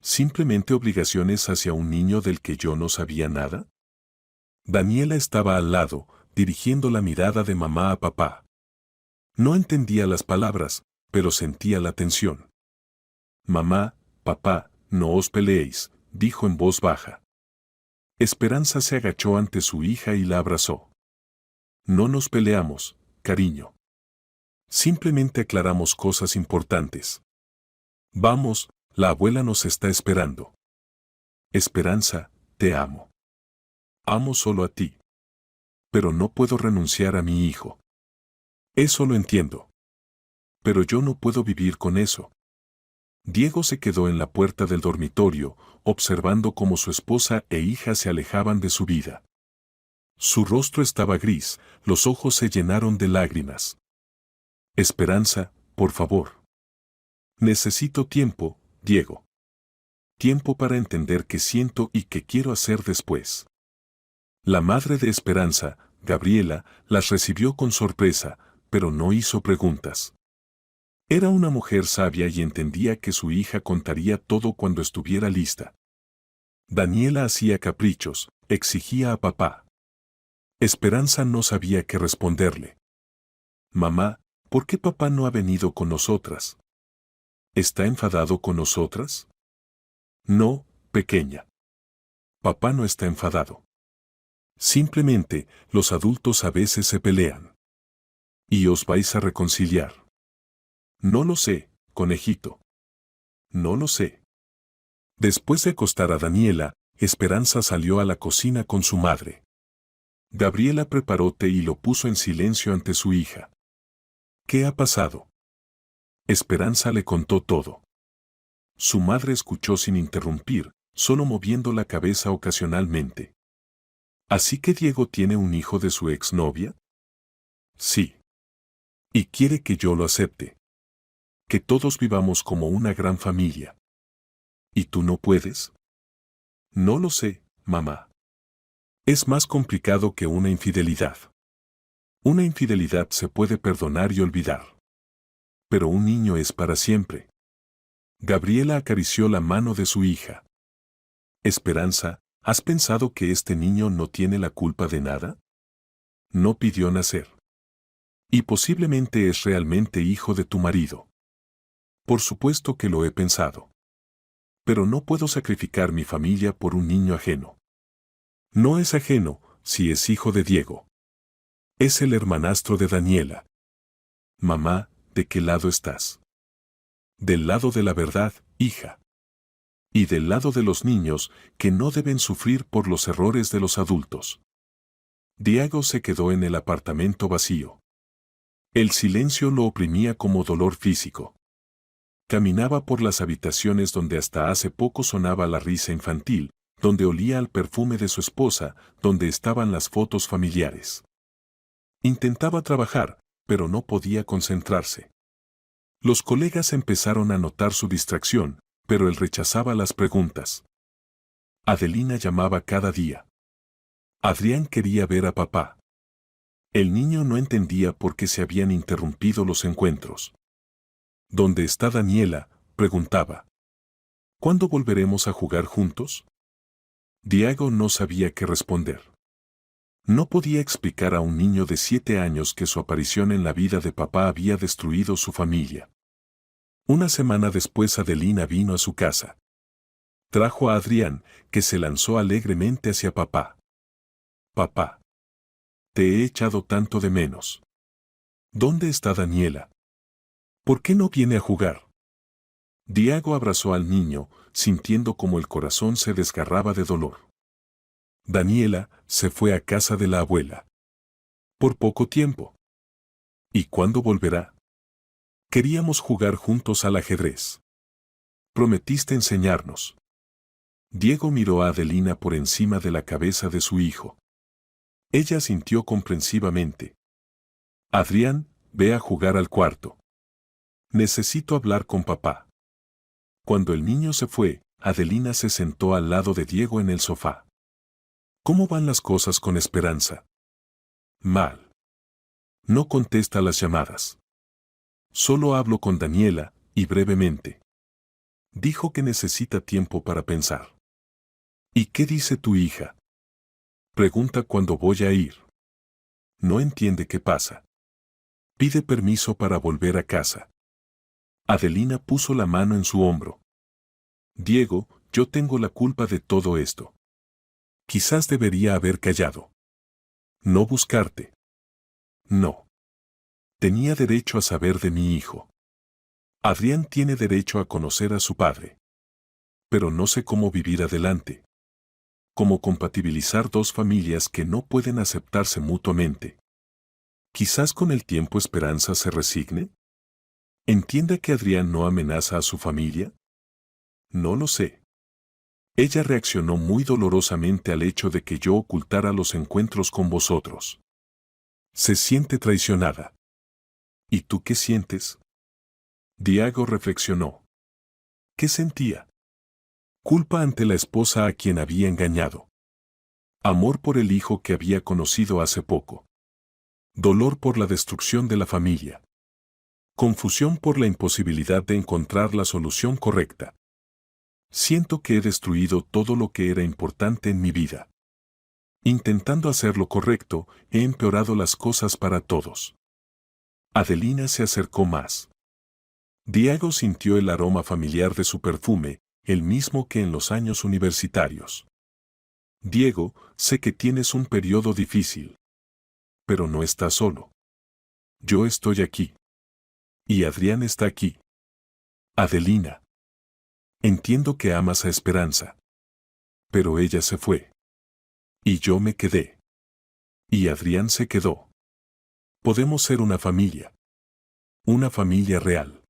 ¿Simplemente obligaciones hacia un niño del que yo no sabía nada? Daniela estaba al lado, dirigiendo la mirada de mamá a papá. No entendía las palabras, pero sentía la tensión. Mamá, papá, no os peleéis, dijo en voz baja. Esperanza se agachó ante su hija y la abrazó. No nos peleamos, cariño. Simplemente aclaramos cosas importantes. Vamos, la abuela nos está esperando. Esperanza, te amo. Amo solo a ti. Pero no puedo renunciar a mi hijo. Eso lo entiendo. Pero yo no puedo vivir con eso. Diego se quedó en la puerta del dormitorio, observando cómo su esposa e hija se alejaban de su vida. Su rostro estaba gris, los ojos se llenaron de lágrimas. Esperanza, por favor. Necesito tiempo, Diego. Tiempo para entender qué siento y qué quiero hacer después. La madre de Esperanza, Gabriela, las recibió con sorpresa, pero no hizo preguntas. Era una mujer sabia y entendía que su hija contaría todo cuando estuviera lista. Daniela hacía caprichos, exigía a papá. Esperanza no sabía qué responderle. Mamá, ¿por qué papá no ha venido con nosotras? ¿Está enfadado con nosotras? No, pequeña. Papá no está enfadado. Simplemente, los adultos a veces se pelean. ¿Y os vais a reconciliar? No lo sé, conejito. No lo sé. Después de acostar a Daniela, Esperanza salió a la cocina con su madre. Gabriela preparó té y lo puso en silencio ante su hija. ¿Qué ha pasado? Esperanza le contó todo. Su madre escuchó sin interrumpir, solo moviendo la cabeza ocasionalmente. ¿Así que Diego tiene un hijo de su exnovia? Sí. Y quiere que yo lo acepte. Que todos vivamos como una gran familia. ¿Y tú no puedes? No lo sé, mamá. Es más complicado que una infidelidad. Una infidelidad se puede perdonar y olvidar. Pero un niño es para siempre. Gabriela acarició la mano de su hija. Esperanza, ¿has pensado que este niño no tiene la culpa de nada? No pidió nacer. Y posiblemente es realmente hijo de tu marido. Por supuesto que lo he pensado. Pero no puedo sacrificar mi familia por un niño ajeno. No es ajeno, si es hijo de Diego. Es el hermanastro de Daniela. Mamá, ¿de qué lado estás? Del lado de la verdad, hija. Y del lado de los niños, que no deben sufrir por los errores de los adultos. Diego se quedó en el apartamento vacío. El silencio lo oprimía como dolor físico. Caminaba por las habitaciones donde hasta hace poco sonaba la risa infantil, donde olía al perfume de su esposa, donde estaban las fotos familiares. Intentaba trabajar, pero no podía concentrarse. Los colegas empezaron a notar su distracción, pero él rechazaba las preguntas. Adelina llamaba cada día. Adrián quería ver a papá. El niño no entendía por qué se habían interrumpido los encuentros. ¿Dónde está Daniela?, preguntaba. ¿Cuándo volveremos a jugar juntos? Diego no sabía qué responder. No podía explicar a un niño de 7 años que su aparición en la vida de papá había destruido su familia. Una semana después Adelina vino a su casa. Trajo a Adrián, que se lanzó alegremente hacia papá. Papá. Te he echado tanto de menos. ¿Dónde está Daniela? ¿Por qué no viene a jugar? Diego abrazó al niño, sintiendo como el corazón se desgarraba de dolor. Daniela se fue a casa de la abuela. Por poco tiempo. ¿Y cuándo volverá? Queríamos jugar juntos al ajedrez. Prometiste enseñarnos. Diego miró a Adelina por encima de la cabeza de su hijo. Ella sintió comprensivamente. Adrián, ve a jugar al cuarto. Necesito hablar con papá. Cuando el niño se fue, Adelina se sentó al lado de Diego en el sofá. ¿Cómo van las cosas con Esperanza? Mal. No contesta las llamadas. Solo hablo con Daniela, y brevemente. Dijo que necesita tiempo para pensar. ¿Y qué dice tu hija? Pregunta cuándo voy a ir. No entiende qué pasa. Pide permiso para volver a casa. Adelina puso la mano en su hombro. Diego, yo tengo la culpa de todo esto. Quizás debería haber callado. No buscarte. No. Tenía derecho a saber de mi hijo. Adrián tiene derecho a conocer a su padre. Pero no sé cómo vivir adelante. Cómo compatibilizar dos familias que no pueden aceptarse mutuamente. Quizás con el tiempo Esperanza se resigne. ¿Entiende que Adrián no amenaza a su familia? No lo sé. Ella reaccionó muy dolorosamente al hecho de que yo ocultara los encuentros con vosotros. Se siente traicionada. ¿Y tú qué sientes? Diego reflexionó. ¿Qué sentía? Culpa ante la esposa a quien había engañado. Amor por el hijo que había conocido hace poco. Dolor por la destrucción de la familia. Confusión por la imposibilidad de encontrar la solución correcta. Siento que he destruido todo lo que era importante en mi vida. Intentando hacer lo correcto, he empeorado las cosas para todos. Adelina se acercó más. Diego sintió el aroma familiar de su perfume, el mismo que en los años universitarios. Diego, sé que tienes un periodo difícil. Pero no estás solo. Yo estoy aquí. Y Adrián está aquí. Adelina. Entiendo que amas a Esperanza. Pero ella se fue. Y yo me quedé. Y Adrián se quedó. Podemos ser una familia. Una familia real.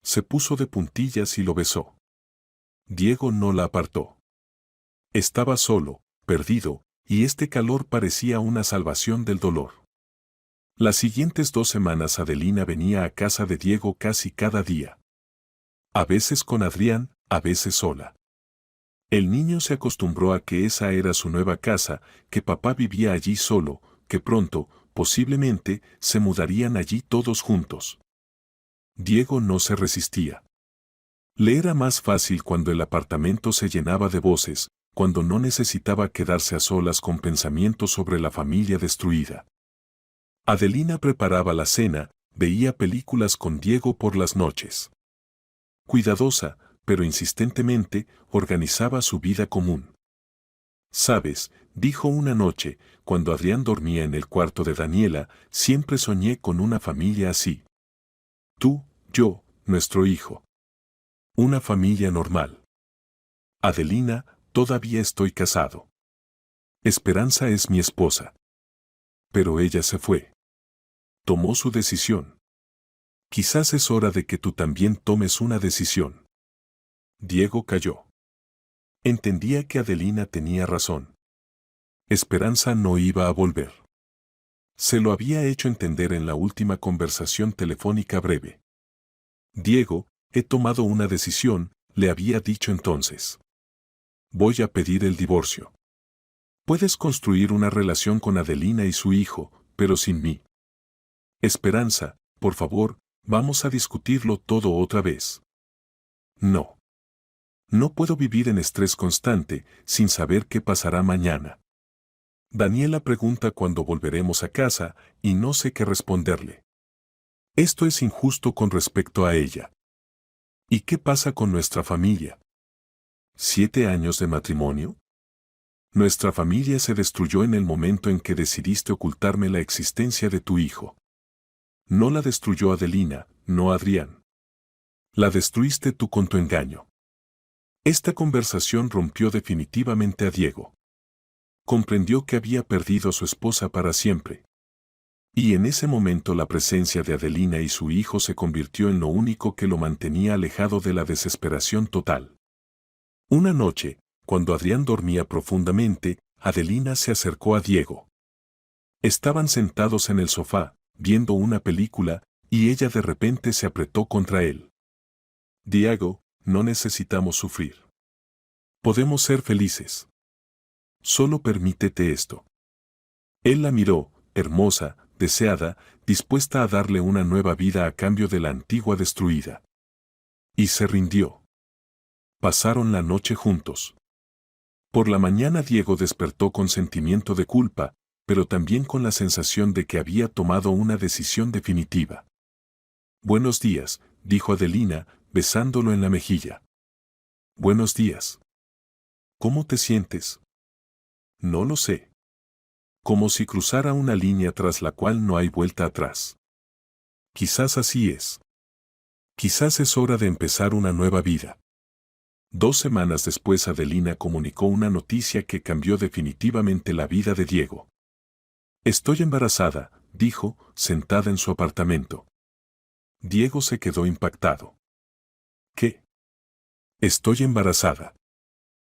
Se puso de puntillas y lo besó. Diego no la apartó. Estaba solo, perdido, y este calor parecía una salvación del dolor. Las siguientes 2 semanas Adelina venía a casa de Diego casi cada día. A veces con Adrián, a veces sola. El niño se acostumbró a que esa era su nueva casa, que papá vivía allí solo, que pronto, posiblemente, se mudarían allí todos juntos. Diego no se resistía. Le era más fácil cuando el apartamento se llenaba de voces, cuando no necesitaba quedarse a solas con pensamientos sobre la familia destruida. Adelina preparaba la cena, veía películas con Diego por las noches. Cuidadosa, pero insistentemente, organizaba su vida común. Sabes, dijo una noche, cuando Adrián dormía en el cuarto de Daniela, siempre soñé con una familia así. Tú, yo, nuestro hijo. Una familia normal. Adelina, todavía estoy casado. Esperanza es mi esposa. Pero ella se fue. Tomó su decisión. Quizás es hora de que tú también tomes una decisión. Diego calló. Entendía que Adelina tenía razón. Esperanza no iba a volver. Se lo había hecho entender en la última conversación telefónica breve. Diego, he tomado una decisión, le había dicho entonces. Voy a pedir el divorcio. Puedes construir una relación con Adelina y su hijo, pero sin mí. Esperanza, por favor, vamos a discutirlo todo otra vez. No. No puedo vivir en estrés constante, sin saber qué pasará mañana. Daniela pregunta cuándo volveremos a casa, y no sé qué responderle. Esto es injusto con respecto a ella. ¿Y qué pasa con nuestra familia? ¿7 años de matrimonio? Nuestra familia se destruyó en el momento en que decidiste ocultarme la existencia de tu hijo. No la destruyó Adelina, no Adrián. La destruiste tú con tu engaño. Esta conversación rompió definitivamente a Diego. Comprendió que había perdido a su esposa para siempre. Y en ese momento la presencia de Adelina y su hijo se convirtió en lo único que lo mantenía alejado de la desesperación total. Una noche, cuando Adrián dormía profundamente, Adelina se acercó a Diego. Estaban sentados en el sofá, viendo una película, y ella de repente se apretó contra él. Diego, no necesitamos sufrir. Podemos ser felices. Solo permítete esto. Él la miró, hermosa, deseada, dispuesta a darle una nueva vida a cambio de la antigua destruida. Y se rindió. Pasaron la noche juntos. Por la mañana Diego despertó con sentimiento de culpa, pero también con la sensación de que había tomado una decisión definitiva. «Buenos días», dijo Adelina, besándolo en la mejilla. «Buenos días. ¿Cómo te sientes?» «No lo sé. Como si cruzara una línea tras la cual no hay vuelta atrás. Quizás así es. Quizás es hora de empezar una nueva vida». 2 semanas después Adelina comunicó una noticia que cambió definitivamente la vida de Diego. «Estoy embarazada», dijo, sentada en su apartamento. Diego se quedó impactado. «¿Qué? Estoy embarazada.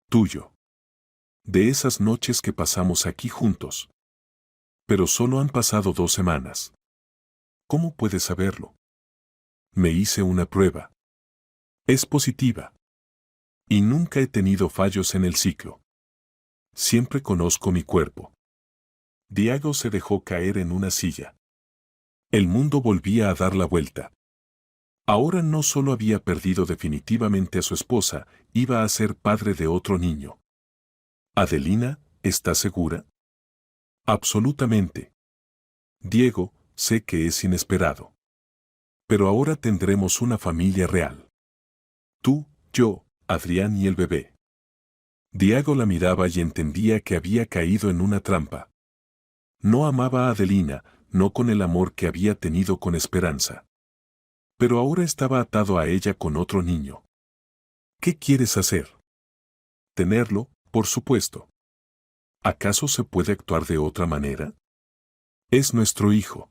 Tuyo. De esas noches que pasamos aquí juntos. Pero solo han pasado 2 semanas. ¿Cómo puedes saberlo?» «Me hice una prueba. Es positiva. Y nunca he tenido fallos en el ciclo. Siempre conozco mi cuerpo». Diego se dejó caer en una silla. El mundo volvía a dar la vuelta. Ahora no solo había perdido definitivamente a su esposa, iba a ser padre de otro niño. «Adelina, ¿estás segura?» «Absolutamente. Diego, sé que es inesperado. Pero ahora tendremos una familia real. Tú, yo, Adrián y el bebé». Diego la miraba y entendía que había caído en una trampa. No amaba a Adelina, no con el amor que había tenido con Esperanza. Pero ahora estaba atado a ella con otro niño. ¿Qué quieres hacer? Tenerlo, por supuesto. ¿Acaso se puede actuar de otra manera? Es nuestro hijo.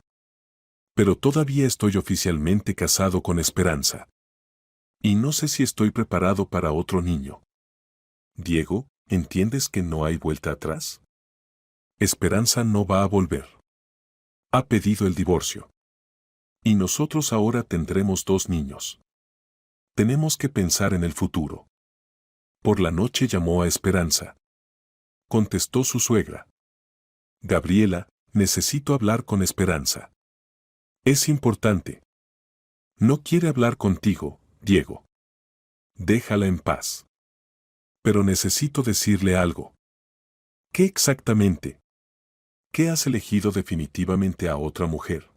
Pero todavía estoy oficialmente casado con Esperanza. Y no sé si estoy preparado para otro niño. Diego, ¿entiendes que no hay vuelta atrás? Esperanza no va a volver. Ha pedido el divorcio. Y nosotros ahora tendremos 2 niños. Tenemos que pensar en el futuro. Por la noche llamó a Esperanza. Contestó su suegra. «Gabriela, necesito hablar con Esperanza. Es importante». «No quiere hablar contigo, Diego. Déjala en paz». «Pero necesito decirle algo». «¿Qué exactamente? ¿Qué has elegido definitivamente a otra mujer?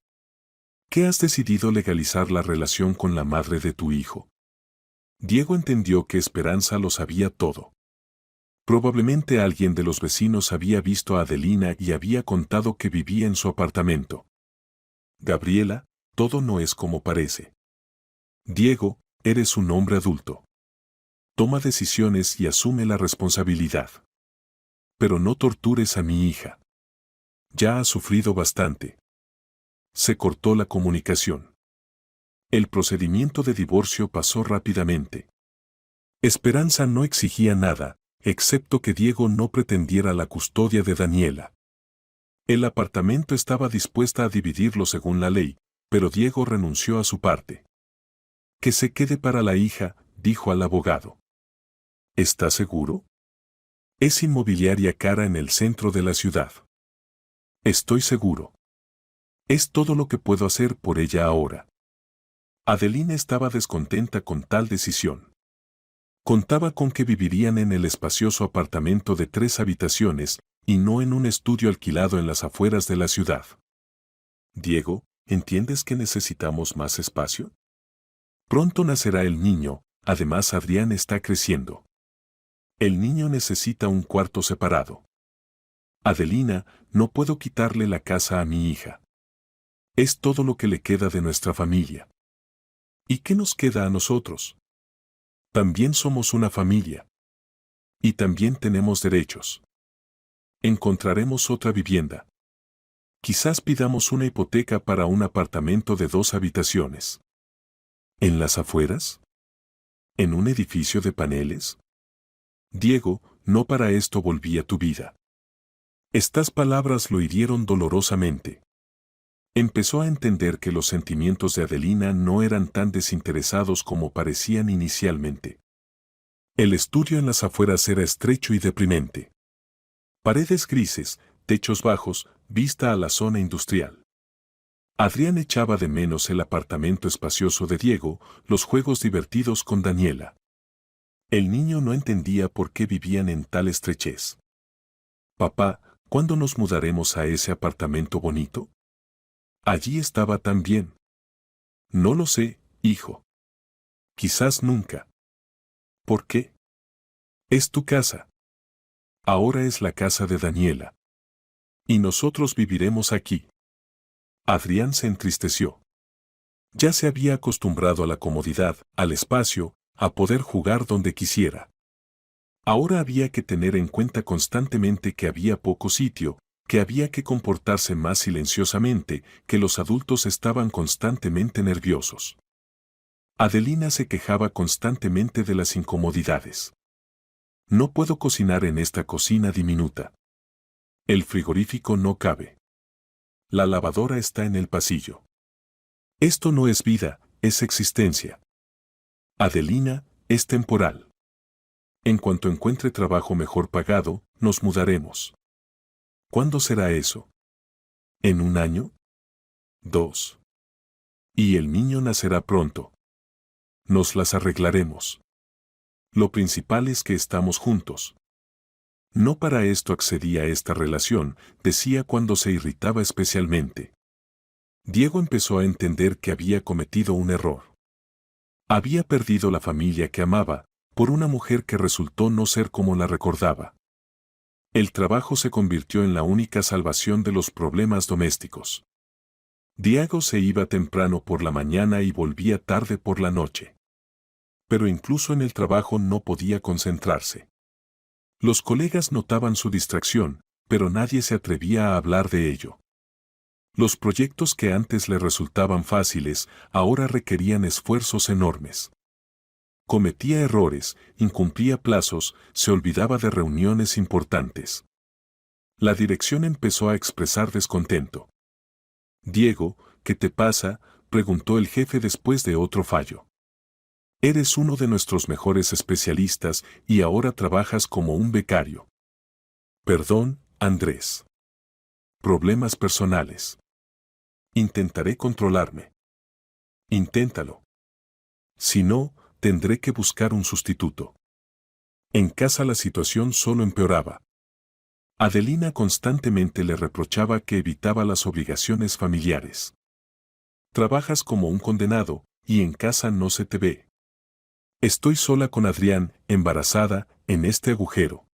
¿Qué has decidido legalizar la relación con la madre de tu hijo?» Diego entendió que Esperanza lo sabía todo. Probablemente alguien de los vecinos había visto a Adelina y había contado que vivía en su apartamento. «Gabriela, todo no es como parece. Diego, eres un hombre adulto. Toma decisiones y asume la responsabilidad. Pero no tortures a mi hija. Ya ha sufrido bastante». Se cortó la comunicación. El procedimiento de divorcio pasó rápidamente. Esperanza no exigía nada, excepto que Diego no pretendiera la custodia de Daniela. El apartamento estaba dispuesta a dividirlo según la ley, pero Diego renunció a su parte. «Que se quede para la hija», dijo al abogado. «¿Está seguro? Es inmobiliaria cara en el centro de la ciudad». «Estoy seguro. Es todo lo que puedo hacer por ella ahora». Adelina estaba descontenta con tal decisión. Contaba con que vivirían en el espacioso apartamento de 3 habitaciones y no en un estudio alquilado en las afueras de la ciudad. «Diego, ¿entiendes que necesitamos más espacio? Pronto nacerá el niño, además Adrián está creciendo. El niño necesita un cuarto separado. Adelina, no puedo quitarle la casa a mi hija. Es todo lo que le queda de nuestra familia. ¿Y qué nos queda a nosotros? También somos una familia. Y también tenemos derechos. Encontraremos otra vivienda. Quizás pidamos una hipoteca para un apartamento de 2 habitaciones. ¿En las afueras? ¿En un edificio de paneles? Diego, no para esto volví a tu vida». Estas palabras lo hirieron dolorosamente. Empezó a entender que los sentimientos de Adelina no eran tan desinteresados como parecían inicialmente. El estudio en las afueras era estrecho y deprimente. Paredes grises, techos bajos, vista a la zona industrial. Adrián echaba de menos el apartamento espacioso de Diego, los juegos divertidos con Daniela. El niño no entendía por qué vivían en tal estrechez. Papá, ¿cuándo nos mudaremos a ese apartamento bonito? Allí estaba tan bien. No lo sé, hijo. Quizás nunca. ¿Por qué? Es tu casa. Ahora es la casa de Daniela. Y nosotros viviremos aquí. Adrián se entristeció. Ya se había acostumbrado a la comodidad, al espacio, a poder jugar donde quisiera. Ahora había que tener en cuenta constantemente que había poco sitio, que había que comportarse más silenciosamente, que los adultos estaban constantemente nerviosos. Adelina se quejaba constantemente de las incomodidades. No puedo cocinar en esta cocina diminuta. El frigorífico no cabe. La lavadora está en el pasillo. Esto no es vida, es existencia. Adelina, es temporal. En cuanto encuentre trabajo mejor pagado, nos mudaremos. ¿Cuándo será eso? ¿En un año? 2. Y el niño nacerá pronto. Nos las arreglaremos. Lo principal es que estamos juntos. No para esto accedí a esta relación, decía cuando se irritaba especialmente. Diego empezó a entender que había cometido un error. Había perdido la familia que amaba, por una mujer que resultó no ser como la recordaba. El trabajo se convirtió en la única salvación de los problemas domésticos. Diego se iba temprano por la mañana y volvía tarde por la noche. Pero incluso en el trabajo no podía concentrarse. Los colegas notaban su distracción, pero nadie se atrevía a hablar de ello. Los proyectos que antes le resultaban fáciles, ahora requerían esfuerzos enormes. Cometía errores, incumplía plazos, se olvidaba de reuniones importantes. La dirección empezó a expresar descontento. Diego, ¿qué te pasa?, preguntó el jefe después de otro fallo. Eres uno de nuestros mejores especialistas y ahora trabajas como un becario. Perdón, Andrés. Problemas personales. Intentaré controlarme. Inténtalo. Si no, tendré que buscar un sustituto. En casa la situación solo empeoraba. Adelina constantemente le reprochaba que evitaba las obligaciones familiares. Trabajas como un condenado, y en casa no se te ve. Estoy sola con Adrián, embarazada, en este agujero.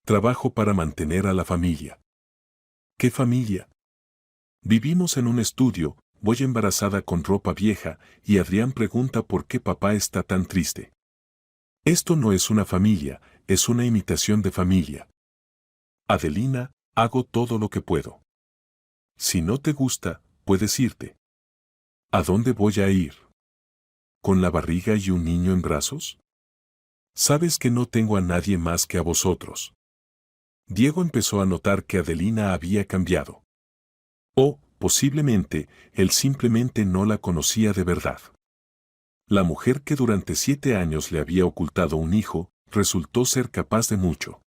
Trabajo para mantener a la familia. ¿Qué familia? Vivimos en un estudio, voy embarazada con ropa vieja, y Adrián pregunta por qué papá está tan triste. Esto no es una familia, es una imitación de familia. Adelina, hago todo lo que puedo. Si no te gusta, puedes irte. ¿A dónde voy a ir? ¿Con la barriga y un niño en brazos? Sabes que no tengo a nadie más que a vosotros. Diego empezó a notar que Adelina había cambiado. O, posiblemente, él simplemente no la conocía de verdad. La mujer que durante 7 años le había ocultado un hijo, resultó ser capaz de mucho.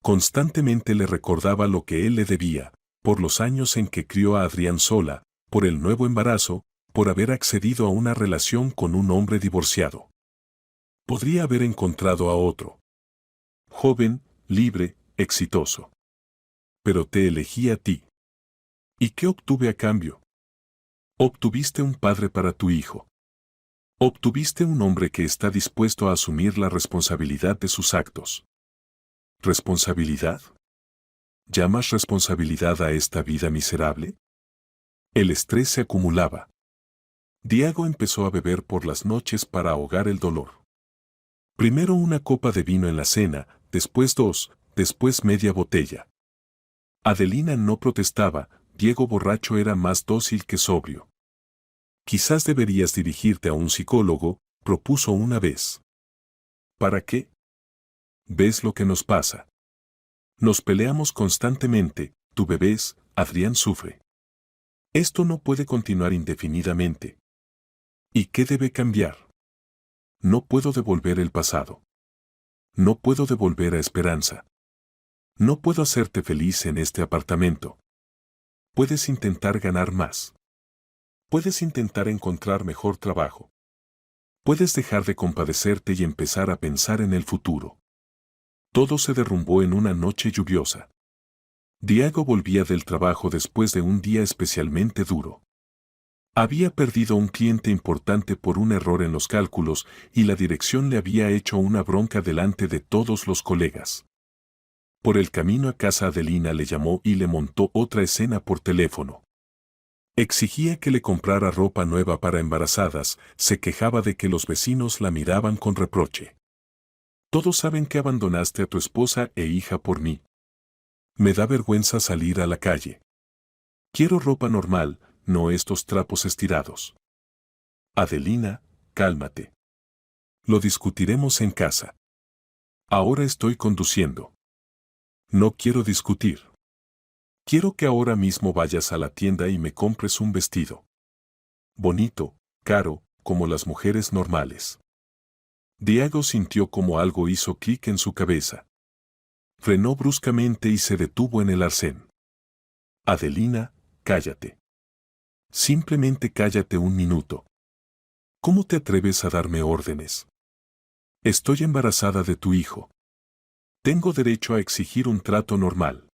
Constantemente le recordaba lo que él le debía, por los años en que crió a Adrián sola, por el nuevo embarazo, por haber accedido a una relación con un hombre divorciado. Podría haber encontrado a otro. Joven, libre, exitoso. Pero te elegí a ti. ¿Y qué obtuve a cambio? Obtuviste un padre para tu hijo. Obtuviste un hombre que está dispuesto a asumir la responsabilidad de sus actos. ¿Responsabilidad? ¿Llamas responsabilidad a esta vida miserable? El estrés se acumulaba. Diego empezó a beber por las noches para ahogar el dolor. Primero una copa de vino en la cena, después 2, después media botella. Adelina no protestaba, Diego borracho era más dócil que sobrio. Quizás deberías dirigirte a un psicólogo, propuso una vez. ¿Para qué? ¿Ves lo que nos pasa? Nos peleamos constantemente, tú bebés, Adrián sufre. Esto no puede continuar indefinidamente. ¿Y qué debe cambiar? No puedo devolver el pasado. No puedo devolver a Esperanza. No puedo hacerte feliz en este apartamento. Puedes intentar ganar más. Puedes intentar encontrar mejor trabajo. Puedes dejar de compadecerte y empezar a pensar en el futuro. Todo se derrumbó en una noche lluviosa. Diego volvía del trabajo después de un día especialmente duro. Había perdido un cliente importante por un error en los cálculos y la dirección le había hecho una bronca delante de todos los colegas. Por el camino a casa Adelina le llamó y le montó otra escena por teléfono. Exigía que le comprara ropa nueva para embarazadas, se quejaba de que los vecinos la miraban con reproche. Todos saben que abandonaste a tu esposa e hija por mí. Me da vergüenza salir a la calle. Quiero ropa normal, no estos trapos estirados. Adelina, cálmate. Lo discutiremos en casa. Ahora estoy conduciendo. No quiero discutir. Quiero que ahora mismo vayas a la tienda y me compres un vestido. Bonito, caro, como las mujeres normales. Diego sintió como algo hizo clic en su cabeza. Frenó bruscamente y se detuvo en el arcén. Adelina, cállate. Simplemente cállate un minuto. ¿Cómo te atreves a darme órdenes? Estoy embarazada de tu hijo. Tengo derecho a exigir un trato normal.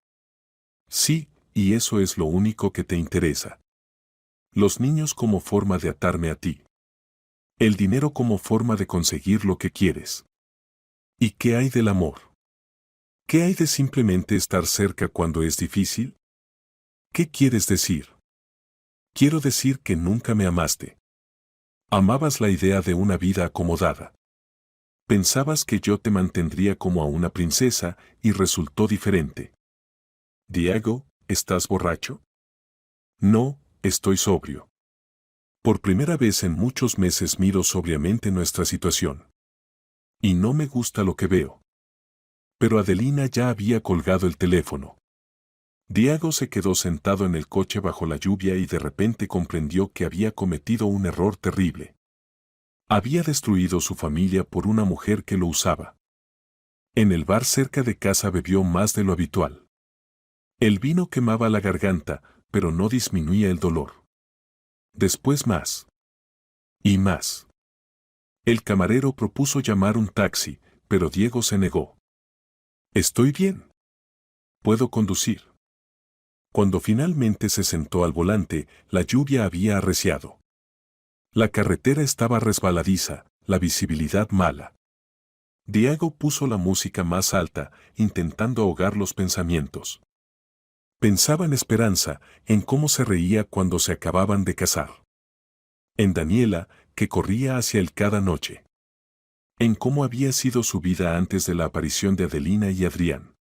Sí, y eso es lo único que te interesa. Los niños como forma de atarme a ti. El dinero como forma de conseguir lo que quieres. ¿Y qué hay del amor? ¿Qué hay de simplemente estar cerca cuando es difícil? ¿Qué quieres decir? Quiero decir que nunca me amaste. Amabas la idea de una vida acomodada. Pensabas que yo te mantendría como a una princesa y resultó diferente. Diego, ¿estás borracho? No, estoy sobrio. Por primera vez en muchos meses miro sobriamente nuestra situación. Y no me gusta lo que veo. Pero Adelina ya había colgado el teléfono. Diego se quedó sentado en el coche bajo la lluvia y de repente comprendió que había cometido un error terrible. Había destruido su familia por una mujer que lo usaba. En el bar cerca de casa bebió más de lo habitual. El vino quemaba la garganta, pero no disminuía el dolor. Después más. Y más. El camarero propuso llamar un taxi, pero Diego se negó. Estoy bien. Puedo conducir. Cuando finalmente se sentó al volante, la lluvia había arreciado. La carretera estaba resbaladiza, la visibilidad mala. Diego puso la música más alta, intentando ahogar los pensamientos. Pensaba en Esperanza, en cómo se reía cuando se acababan de casar. En Daniela, que corría hacia él cada noche. En cómo había sido su vida antes de la aparición de Adelina y Adrián.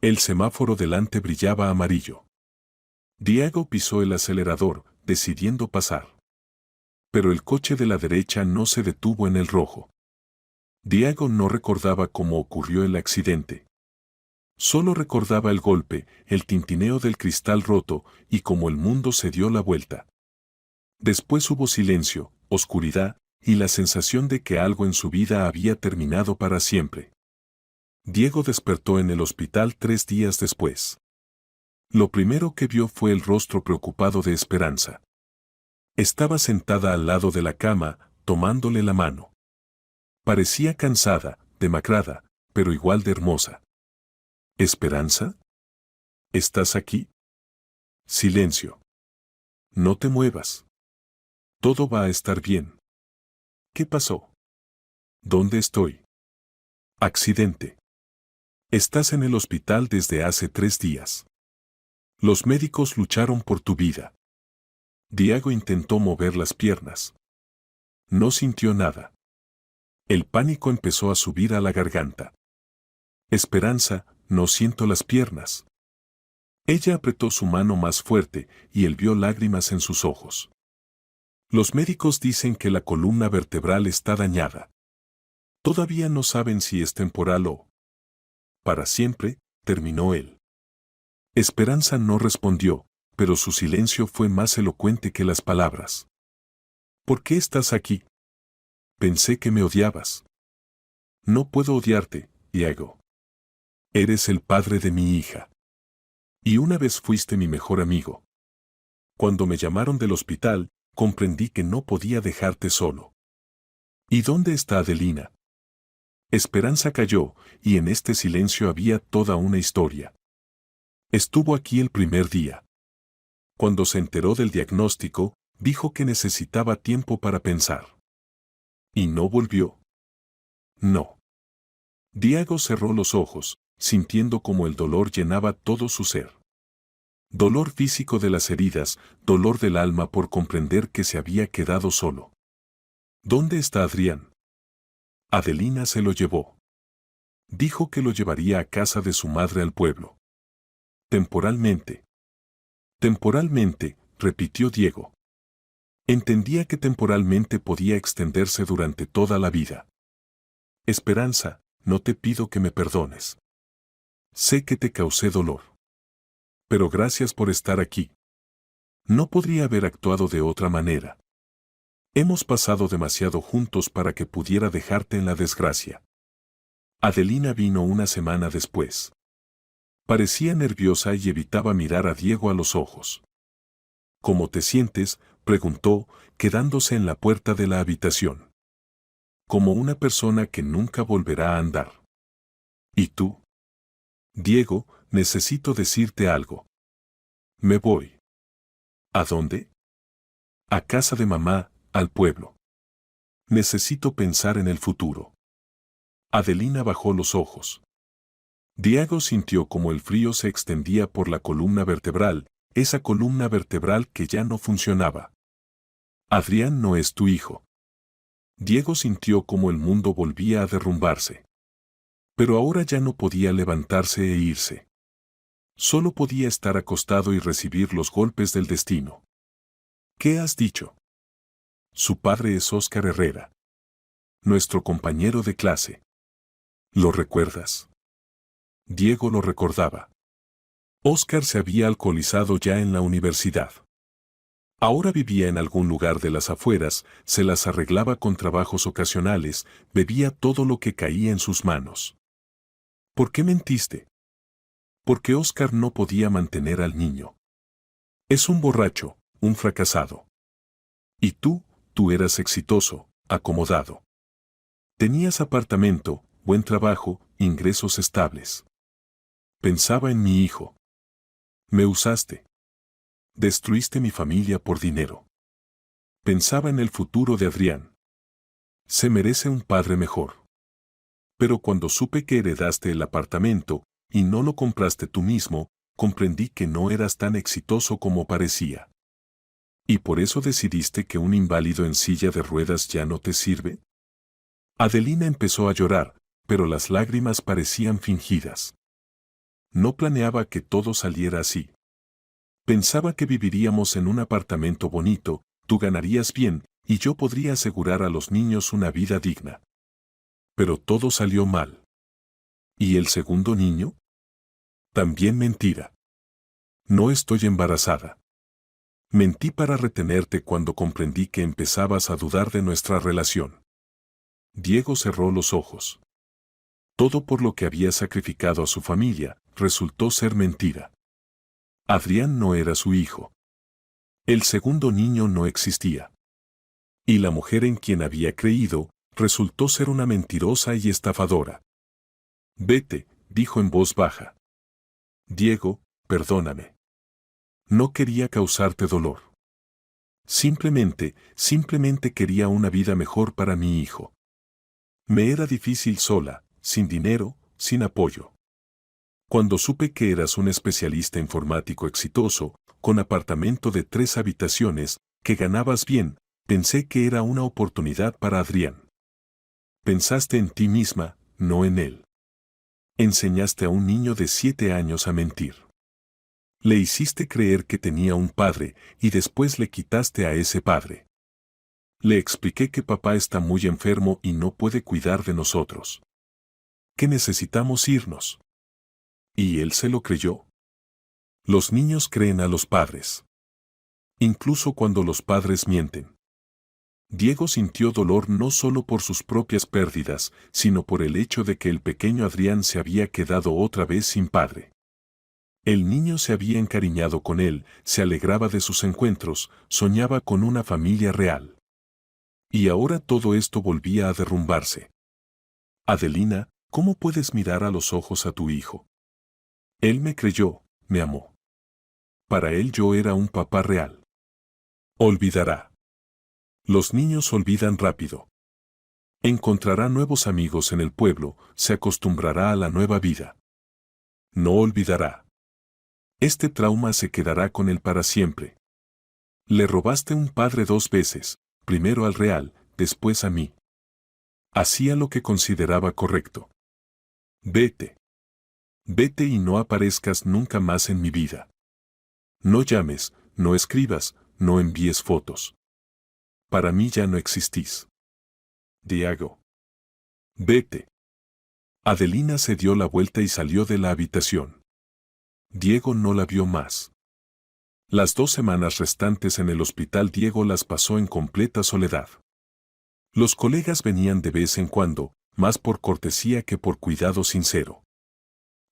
El semáforo delante brillaba amarillo. Diego pisó el acelerador, decidiendo pasar. Pero el coche de la derecha no se detuvo en el rojo. Diego no recordaba cómo ocurrió el accidente. Solo recordaba el golpe, el tintineo del cristal roto y cómo el mundo se dio la vuelta. Después hubo silencio, oscuridad y la sensación de que algo en su vida había terminado para siempre. Diego despertó en el hospital 3 días después. Lo primero que vio fue el rostro preocupado de Esperanza. Estaba sentada al lado de la cama, tomándole la mano. Parecía cansada, demacrada, pero igual de hermosa. ¿Esperanza? ¿Estás aquí? Silencio. No te muevas. Todo va a estar bien. ¿Qué pasó? ¿Dónde estoy? Accidente. Estás en el hospital desde hace 3 días. Los médicos lucharon por tu vida. Diego intentó mover las piernas. No sintió nada. El pánico empezó a subir a la garganta. Esperanza, no siento las piernas. Ella apretó su mano más fuerte y él vio lágrimas en sus ojos. Los médicos dicen que la columna vertebral está dañada. Todavía no saben si es temporal o para siempre, terminó él. Esperanza no respondió, pero su silencio fue más elocuente que las palabras. ¿Por qué estás aquí? Pensé que me odiabas. No puedo odiarte, Diego. Eres el padre de mi hija. Y una vez fuiste mi mejor amigo. Cuando me llamaron del hospital, comprendí que no podía dejarte solo. ¿Y dónde está Adelina? Esperanza calló, y en este silencio había toda una historia. Estuvo aquí el primer día. Cuando se enteró del diagnóstico, dijo que necesitaba tiempo para pensar. ¿Y no volvió? No. Diego cerró los ojos, sintiendo como el dolor llenaba todo su ser. Dolor físico de las heridas, dolor del alma por comprender que se había quedado solo. ¿Dónde está Adrián? Adelina se lo llevó. Dijo que lo llevaría a casa de su madre al pueblo. Temporalmente. Temporalmente, repitió Diego. Entendía que temporalmente podía extenderse durante toda la vida. Esperanza, no te pido que me perdones. Sé que te causé dolor. Pero gracias por estar aquí. No podría haber actuado de otra manera. Hemos pasado demasiado juntos para que pudiera dejarte en la desgracia. Adelina vino una semana después. Parecía nerviosa y evitaba mirar a Diego a los ojos. ¿Cómo te sientes?, preguntó, quedándose en la puerta de la habitación. Como una persona que nunca volverá a andar. ¿Y tú? Diego, necesito decirte algo. Me voy. ¿A dónde? A casa de mamá, al pueblo. Necesito pensar en el futuro. Adelina bajó los ojos. Diego sintió como el frío se extendía por la columna vertebral, esa columna vertebral que ya no funcionaba. Adrián no es tu hijo. Diego sintió como el mundo volvía a derrumbarse. Pero ahora ya no podía levantarse e irse. Solo podía estar acostado y recibir los golpes del destino. ¿Qué has dicho? Su padre es Óscar Herrera. Nuestro compañero de clase. ¿Lo recuerdas? Diego lo recordaba. Óscar se había alcoholizado ya en la universidad. Ahora vivía en algún lugar de las afueras, se las arreglaba con trabajos ocasionales, bebía todo lo que caía en sus manos. ¿Por qué mentiste? Porque Óscar no podía mantener al niño. Es un borracho, un fracasado. Y tú eras exitoso, acomodado. Tenías apartamento, buen trabajo, ingresos estables. Pensaba en mi hijo. Me usaste. Destruiste mi familia por dinero. Pensaba en el futuro de Adrián. Se merece un padre mejor. Pero cuando supe que heredaste el apartamento, y no lo compraste tú mismo, comprendí que no eras tan exitoso como parecía. ¿Y por eso decidiste que un inválido en silla de ruedas ya no te sirve? Adelina empezó a llorar, pero las lágrimas parecían fingidas. No planeaba que todo saliera así. Pensaba que viviríamos en un apartamento bonito, tú ganarías bien, y yo podría asegurar a los niños una vida digna. Pero todo salió mal. ¿Y el segundo niño? También mentira. No estoy embarazada. Mentí para retenerte cuando comprendí que empezabas a dudar de nuestra relación. Diego cerró los ojos. Todo por lo que había sacrificado a su familia, resultó ser mentira. Adrián no era su hijo. El segundo niño no existía. Y la mujer en quien había creído, resultó ser una mentirosa y estafadora. Vete, dijo en voz baja. Diego, perdóname. No quería causarte dolor. Simplemente quería una vida mejor para mi hijo. Me era difícil sola, sin dinero, sin apoyo. Cuando supe que eras un especialista informático exitoso, con apartamento de 3 habitaciones, que ganabas bien, pensé que era una oportunidad para Adrián. Pensaste en ti misma, no en él. Enseñaste a un niño de 7 años a mentir. Le hiciste creer que tenía un padre, y después le quitaste a ese padre. Le expliqué que papá está muy enfermo y no puede cuidar de nosotros. Que necesitamos irnos. ¿Y él se lo creyó? Los niños creen a los padres. Incluso cuando los padres mienten. Diego sintió dolor no solo por sus propias pérdidas, sino por el hecho de que el pequeño Adrián se había quedado otra vez sin padre. El niño se había encariñado con él, se alegraba de sus encuentros, soñaba con una familia real. Y ahora todo esto volvía a derrumbarse. Adelina, ¿cómo puedes mirar a los ojos a tu hijo? Él me creyó, me amó. Para él yo era un papá real. Olvidará. Los niños olvidan rápido. Encontrará nuevos amigos en el pueblo, se acostumbrará a la nueva vida. No olvidará. Este trauma se quedará con él para siempre. Le robaste un padre 2 veces, primero al real, después a mí. Hacía lo que consideraba correcto. Vete. Vete y no aparezcas nunca más en mi vida. No llames, no escribas, no envíes fotos. Para mí ya no existís. Diego. Vete. Adelina se dio la vuelta y salió de la habitación. Diego no la vio más. Las 2 semanas restantes en el hospital Diego las pasó en completa soledad. Los colegas venían de vez en cuando, más por cortesía que por cuidado sincero.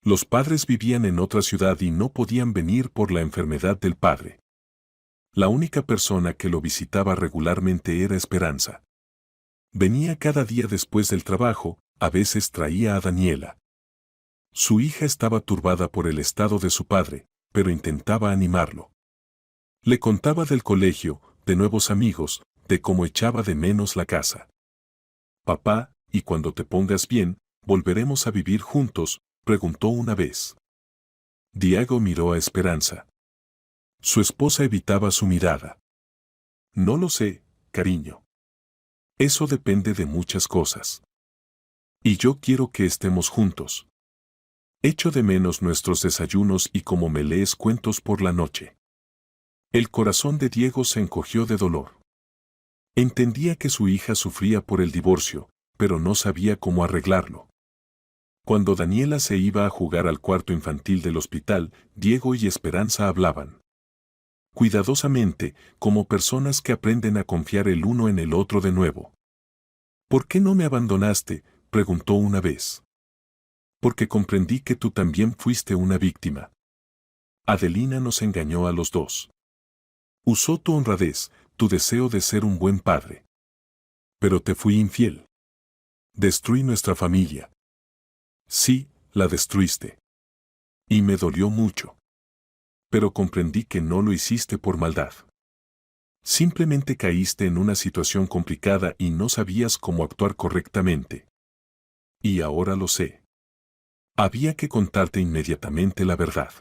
Los padres vivían en otra ciudad y no podían venir por la enfermedad del padre. La única persona que lo visitaba regularmente era Esperanza. Venía cada día después del trabajo, a veces traía a Daniela. Su hija estaba turbada por el estado de su padre, pero intentaba animarlo. Le contaba del colegio, de nuevos amigos, de cómo echaba de menos la casa. Papá, ¿y cuando te pongas bien, volveremos a vivir juntos?, preguntó una vez. Diego miró a Esperanza. Su esposa evitaba su mirada. No lo sé, cariño. Eso depende de muchas cosas. Y yo quiero que estemos juntos. Echo de menos nuestros desayunos y cómo me lees cuentos por la noche. El corazón de Diego se encogió de dolor. Entendía que su hija sufría por el divorcio, pero no sabía cómo arreglarlo. Cuando Daniela se iba a jugar al cuarto infantil del hospital, Diego y Esperanza hablaban. Cuidadosamente, como personas que aprenden a confiar el uno en el otro de nuevo. ¿Por qué no me abandonaste?, preguntó una vez. Porque comprendí que tú también fuiste una víctima. Adelina nos engañó a los dos. Usó tu honradez, tu deseo de ser un buen padre. Pero te fui infiel. Destruí nuestra familia. Sí, la destruiste. Y me dolió mucho. Pero comprendí que no lo hiciste por maldad. Simplemente caíste en una situación complicada y no sabías cómo actuar correctamente. Y ahora lo sé. Había que contarte inmediatamente la verdad.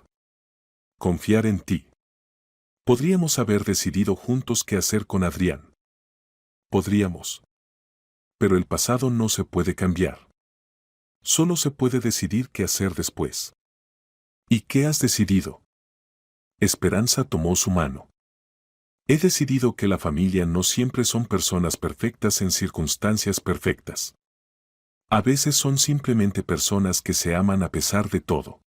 Confiar en ti. Podríamos haber decidido juntos qué hacer con Adrián. Podríamos. Pero el pasado no se puede cambiar. Solo se puede decidir qué hacer después. ¿Y qué has decidido? Esperanza tomó su mano. He decidido que la familia no siempre son personas perfectas en circunstancias perfectas. A veces son simplemente personas que se aman a pesar de todo.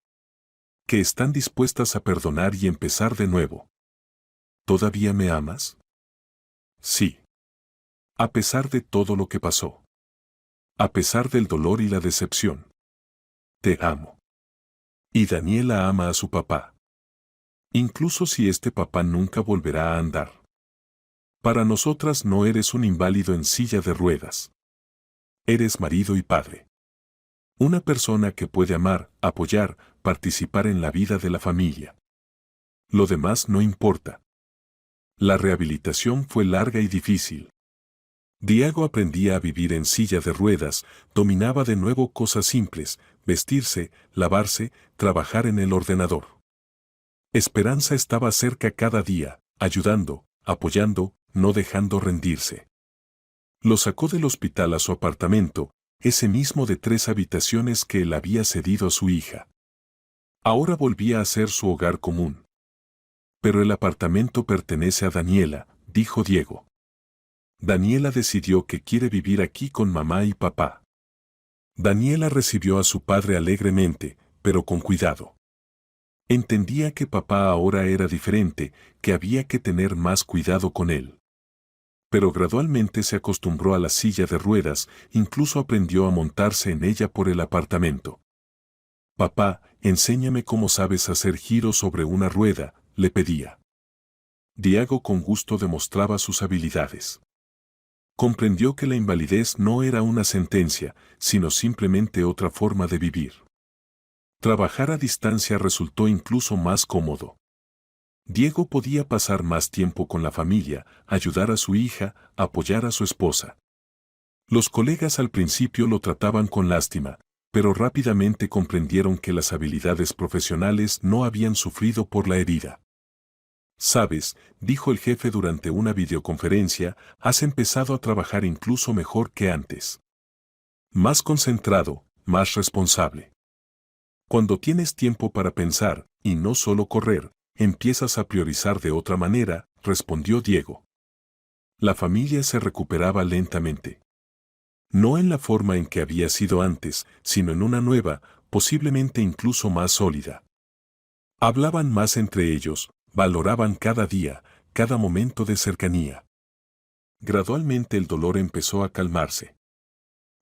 Que están dispuestas a perdonar y empezar de nuevo. ¿Todavía me amas? Sí. A pesar de todo lo que pasó. A pesar del dolor y la decepción. Te amo. Y Daniela ama a su papá. Incluso si este papá nunca volverá a andar. Para nosotras no eres un inválido en silla de ruedas. Eres marido y padre. Una persona que puede amar, apoyar, participar en la vida de la familia. Lo demás no importa. La rehabilitación fue larga y difícil. Diego aprendía a vivir en silla de ruedas, dominaba de nuevo cosas simples, vestirse, lavarse, trabajar en el ordenador. Esperanza estaba cerca cada día, ayudando, apoyando, no dejando rendirse. Lo sacó del hospital a su apartamento, ese mismo de 3 habitaciones que él había cedido a su hija. Ahora volvía a ser su hogar común. Pero el apartamento pertenece a Daniela, dijo Diego. Daniela decidió que quiere vivir aquí con mamá y papá. Daniela recibió a su padre alegremente, pero con cuidado. Entendía que papá ahora era diferente, que había que tener más cuidado con él. Pero gradualmente se acostumbró a la silla de ruedas, incluso aprendió a montarse en ella por el apartamento. Papá, enséñame cómo sabes hacer giros sobre una rueda, le pedía. Diego con gusto demostraba sus habilidades. Comprendió que la invalidez no era una sentencia, sino simplemente otra forma de vivir. Trabajar a distancia resultó incluso más cómodo. Diego podía pasar más tiempo con la familia, ayudar a su hija, apoyar a su esposa. Los colegas al principio lo trataban con lástima, pero rápidamente comprendieron que las habilidades profesionales no habían sufrido por la herida. Sabes, dijo el jefe durante una videoconferencia, has empezado a trabajar incluso mejor que antes. Más concentrado, más responsable. Cuando tienes tiempo para pensar, y no solo correr, empiezas a priorizar de otra manera, respondió Diego. La familia se recuperaba lentamente. No en la forma en que había sido antes, sino en una nueva, posiblemente incluso más sólida. Hablaban más entre ellos, valoraban cada día, cada momento de cercanía. Gradualmente el dolor empezó a calmarse.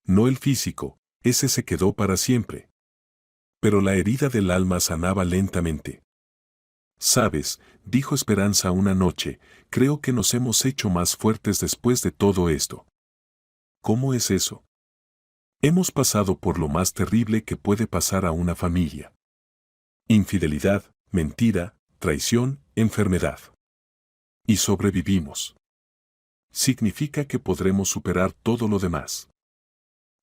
No el físico, ese se quedó para siempre. Pero la herida del alma sanaba lentamente. Sabes, dijo Esperanza una noche, creo que nos hemos hecho más fuertes después de todo esto. ¿Cómo es eso? Hemos pasado por lo más terrible que puede pasar a una familia. Infidelidad, mentira, traición, enfermedad. Y sobrevivimos. Significa que podremos superar todo lo demás.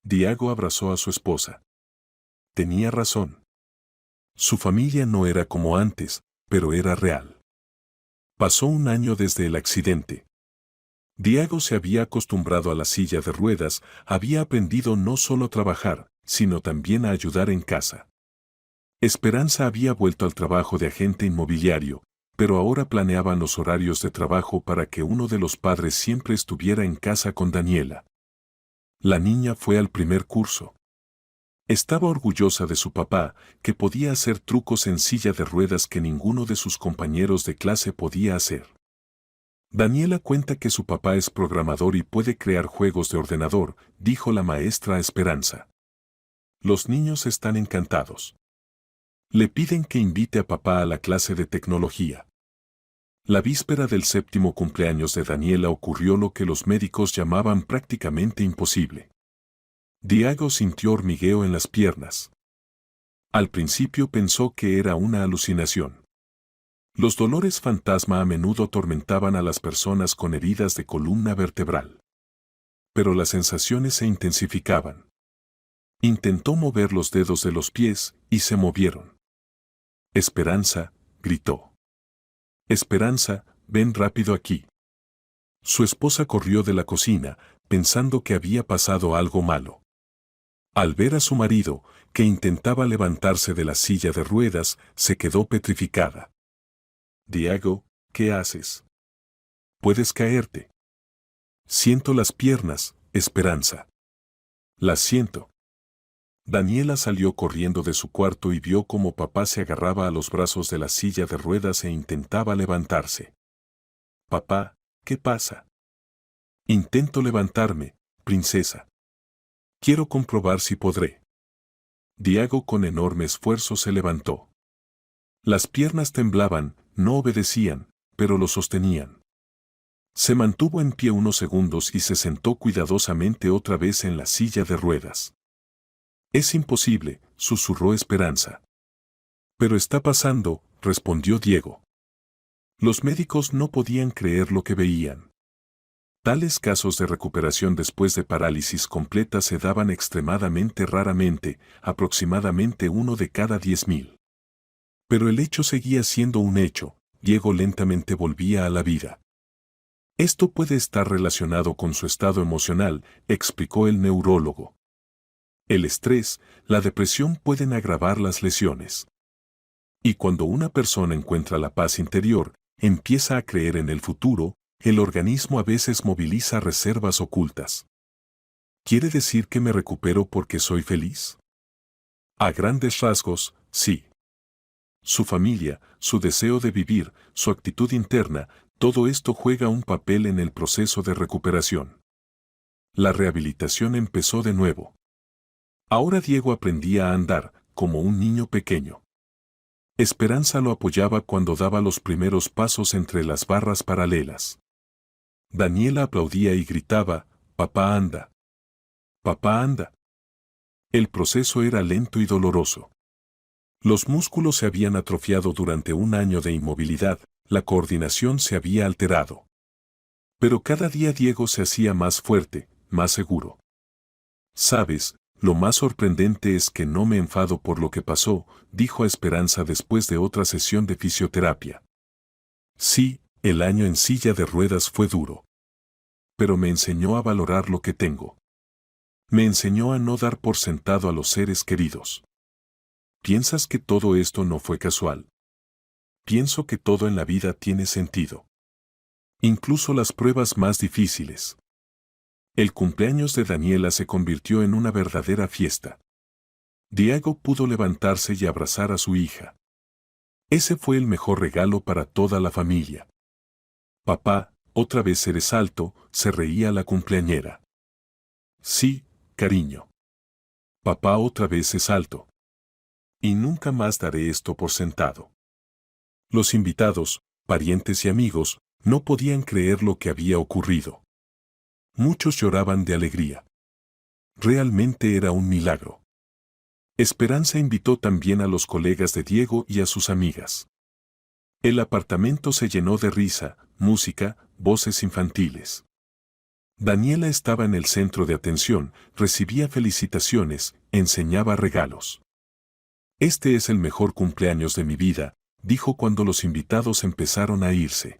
Diego abrazó a su esposa. Tenía razón. Su familia no era como antes, pero era real. Pasó un año desde el accidente. Diego se había acostumbrado a la silla de ruedas, había aprendido no solo a trabajar, sino también a ayudar en casa. Esperanza había vuelto al trabajo de agente inmobiliario, pero ahora planeaban los horarios de trabajo para que uno de los padres siempre estuviera en casa con Daniela. La niña fue al primer curso. Estaba orgullosa de su papá, que podía hacer trucos en silla de ruedas que ninguno de sus compañeros de clase podía hacer. Daniela cuenta que su papá es programador y puede crear juegos de ordenador, dijo la maestra a Esperanza. Los niños están encantados. Le piden que invite a papá a la clase de tecnología. La víspera del 7º cumpleaños de Daniela ocurrió lo que los médicos llamaban prácticamente imposible. Diego sintió hormigueo en las piernas. Al principio pensó que era una alucinación. Los dolores fantasma a menudo atormentaban a las personas con heridas de columna vertebral. Pero las sensaciones se intensificaban. Intentó mover los dedos de los pies y se movieron. Esperanza, gritó. Esperanza, ven rápido aquí. Su esposa corrió de la cocina, pensando que había pasado algo malo. Al ver a su marido, que intentaba levantarse de la silla de ruedas, se quedó petrificada. Diego, ¿qué haces? Puedes caerte. Siento las piernas, Esperanza. Las siento. Daniela salió corriendo de su cuarto y vio cómo papá se agarraba a los brazos de la silla de ruedas e intentaba levantarse. Papá, ¿qué pasa? Intento levantarme, princesa. Quiero comprobar si podré. Diego con enorme esfuerzo se levantó. Las piernas temblaban, no obedecían, pero lo sostenían. Se mantuvo en pie unos segundos y se sentó cuidadosamente otra vez en la silla de ruedas. Es imposible, susurró Esperanza. Pero está pasando, respondió Diego. Los médicos no podían creer lo que veían. Tales casos de recuperación después de parálisis completa se daban extremadamente raramente, aproximadamente 1 de cada 10.000. Pero el hecho seguía siendo un hecho, Diego lentamente volvía a la vida. Esto puede estar relacionado con su estado emocional, explicó el neurólogo. El estrés, la depresión pueden agravar las lesiones. Y cuando una persona encuentra la paz interior, empieza a creer en el futuro, el organismo a veces moviliza reservas ocultas. ¿Quiere decir que me recupero porque soy feliz? A grandes rasgos, sí. Su familia, su deseo de vivir, su actitud interna, todo esto juega un papel en el proceso de recuperación. La rehabilitación empezó de nuevo. Ahora Diego aprendía a andar, como un niño pequeño. Esperanza lo apoyaba cuando daba los primeros pasos entre las barras paralelas. Daniela aplaudía y gritaba, «Papá anda. Papá anda». El proceso era lento y doloroso. Los músculos se habían atrofiado durante un año de inmovilidad, la coordinación se había alterado. Pero cada día Diego se hacía más fuerte, más seguro. «Sabes, lo más sorprendente es que no me enfado por lo que pasó», dijo a Esperanza después de otra sesión de fisioterapia. «Sí, el año en silla de ruedas fue duro. Pero me enseñó a valorar lo que tengo. Me enseñó a no dar por sentado a los seres queridos. ¿Piensas que todo esto no fue casual? Pienso que todo en la vida tiene sentido. Incluso las pruebas más difíciles». El cumpleaños de Daniela se convirtió en una verdadera fiesta. Diego pudo levantarse y abrazar a su hija. Ese fue el mejor regalo para toda la familia. «Papá, otra vez eres alto», se reía la cumpleañera. «Sí, cariño. Papá otra vez es alto. Y nunca más daré esto por sentado». Los invitados, parientes y amigos, no podían creer lo que había ocurrido. Muchos lloraban de alegría. Realmente era un milagro. Esperanza invitó también a los colegas de Diego y a sus amigas. El apartamento se llenó de risa, música, voces infantiles. Daniela estaba en el centro de atención, recibía felicitaciones, enseñaba regalos. «Este es el mejor cumpleaños de mi vida», dijo cuando los invitados empezaron a irse.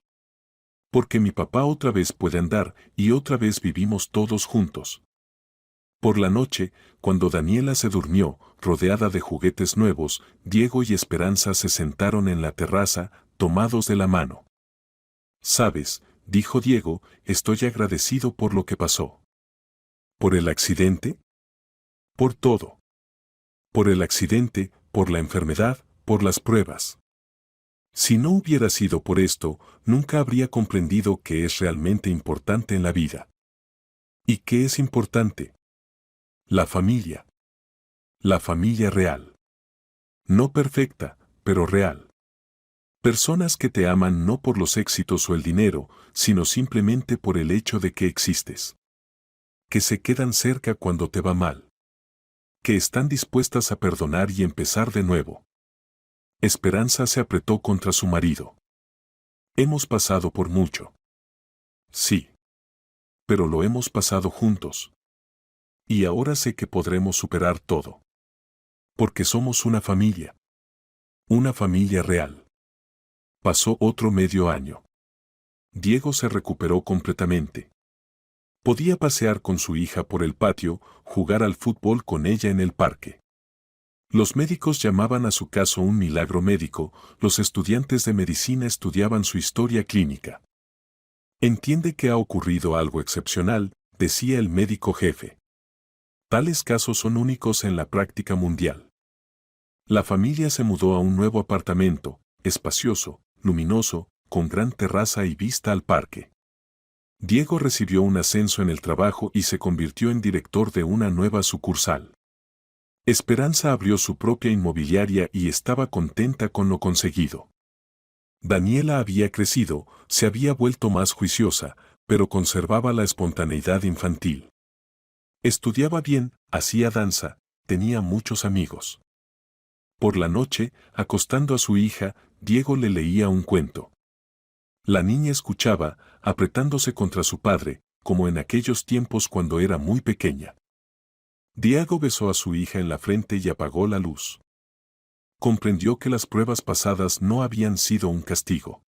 «Porque mi papá otra vez puede andar y otra vez vivimos todos juntos». Por la noche, cuando Daniela se durmió, rodeada de juguetes nuevos, Diego y Esperanza se sentaron en la terraza, tomados de la mano. «¿Sabes?», dijo Diego, «estoy agradecido por lo que pasó». «¿Por el accidente?». «Por todo. Por el accidente, por la enfermedad, por las pruebas. Si no hubiera sido por esto, nunca habría comprendido qué es realmente importante en la vida». «¿Y qué es importante?». «La familia. La familia real. No perfecta, pero real. Personas que te aman no por los éxitos o el dinero, sino simplemente por el hecho de que existes. Que se quedan cerca cuando te va mal. Que están dispuestas a perdonar y empezar de nuevo». Esperanza se apretó contra su marido. «Hemos pasado por mucho». «Sí. Pero lo hemos pasado juntos. Y ahora sé que podremos superar todo. Porque somos una familia. Una familia real». Pasó otro medio año. Diego se recuperó completamente. Podía pasear con su hija por el patio, jugar al fútbol con ella en el parque. Los médicos llamaban a su caso un milagro médico, los estudiantes de medicina estudiaban su historia clínica. «Entiende que ha ocurrido algo excepcional», decía el médico jefe. «Tales casos son únicos en la práctica mundial». La familia se mudó a un nuevo apartamento, espacioso, luminoso, con gran terraza y vista al parque. Diego recibió un ascenso en el trabajo y se convirtió en director de una nueva sucursal. Esperanza abrió su propia inmobiliaria y estaba contenta con lo conseguido. Daniela había crecido, se había vuelto más juiciosa, pero conservaba la espontaneidad infantil. Estudiaba bien, hacía danza, tenía muchos amigos. Por la noche, acostando a su hija, Diego le leía un cuento. La niña escuchaba, apretándose contra su padre, como en aquellos tiempos cuando era muy pequeña. Diego besó a su hija en la frente y apagó la luz. Comprendió que las pruebas pasadas no habían sido un castigo.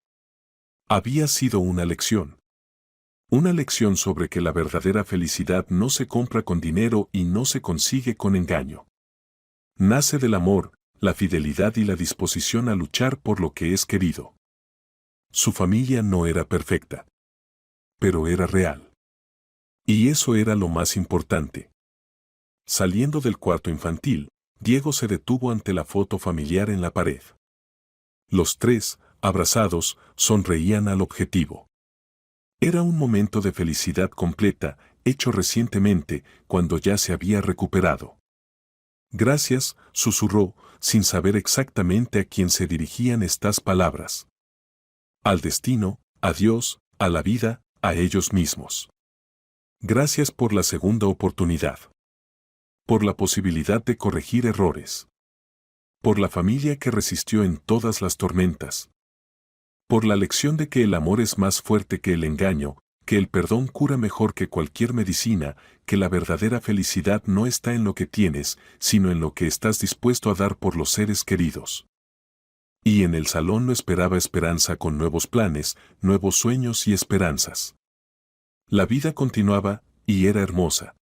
Había sido una lección. Una lección sobre que la verdadera felicidad no se compra con dinero y no se consigue con engaño. Nace del amor, la fidelidad y la disposición a luchar por lo que es querido. Su familia no era perfecta. Pero era real. Y eso era lo más importante. Saliendo del cuarto infantil, Diego se detuvo ante la foto familiar en la pared. Los tres, abrazados, sonreían al objetivo. Era un momento de felicidad completa, hecho recientemente, cuando ya se había recuperado. Gracias, susurró, sin saber exactamente a quién se dirigían estas palabras. Al destino, a Dios, a la vida, a ellos mismos. Gracias por la segunda oportunidad. Por la posibilidad de corregir errores. Por la familia que resistió en todas las tormentas. Por la lección de que el amor es más fuerte que el engaño, que el perdón cura mejor que cualquier medicina, que la verdadera felicidad no está en lo que tienes, sino en lo que estás dispuesto a dar por los seres queridos. Y en el salón lo esperaba Esperanza con nuevos planes, nuevos sueños y esperanzas. La vida continuaba, y era hermosa.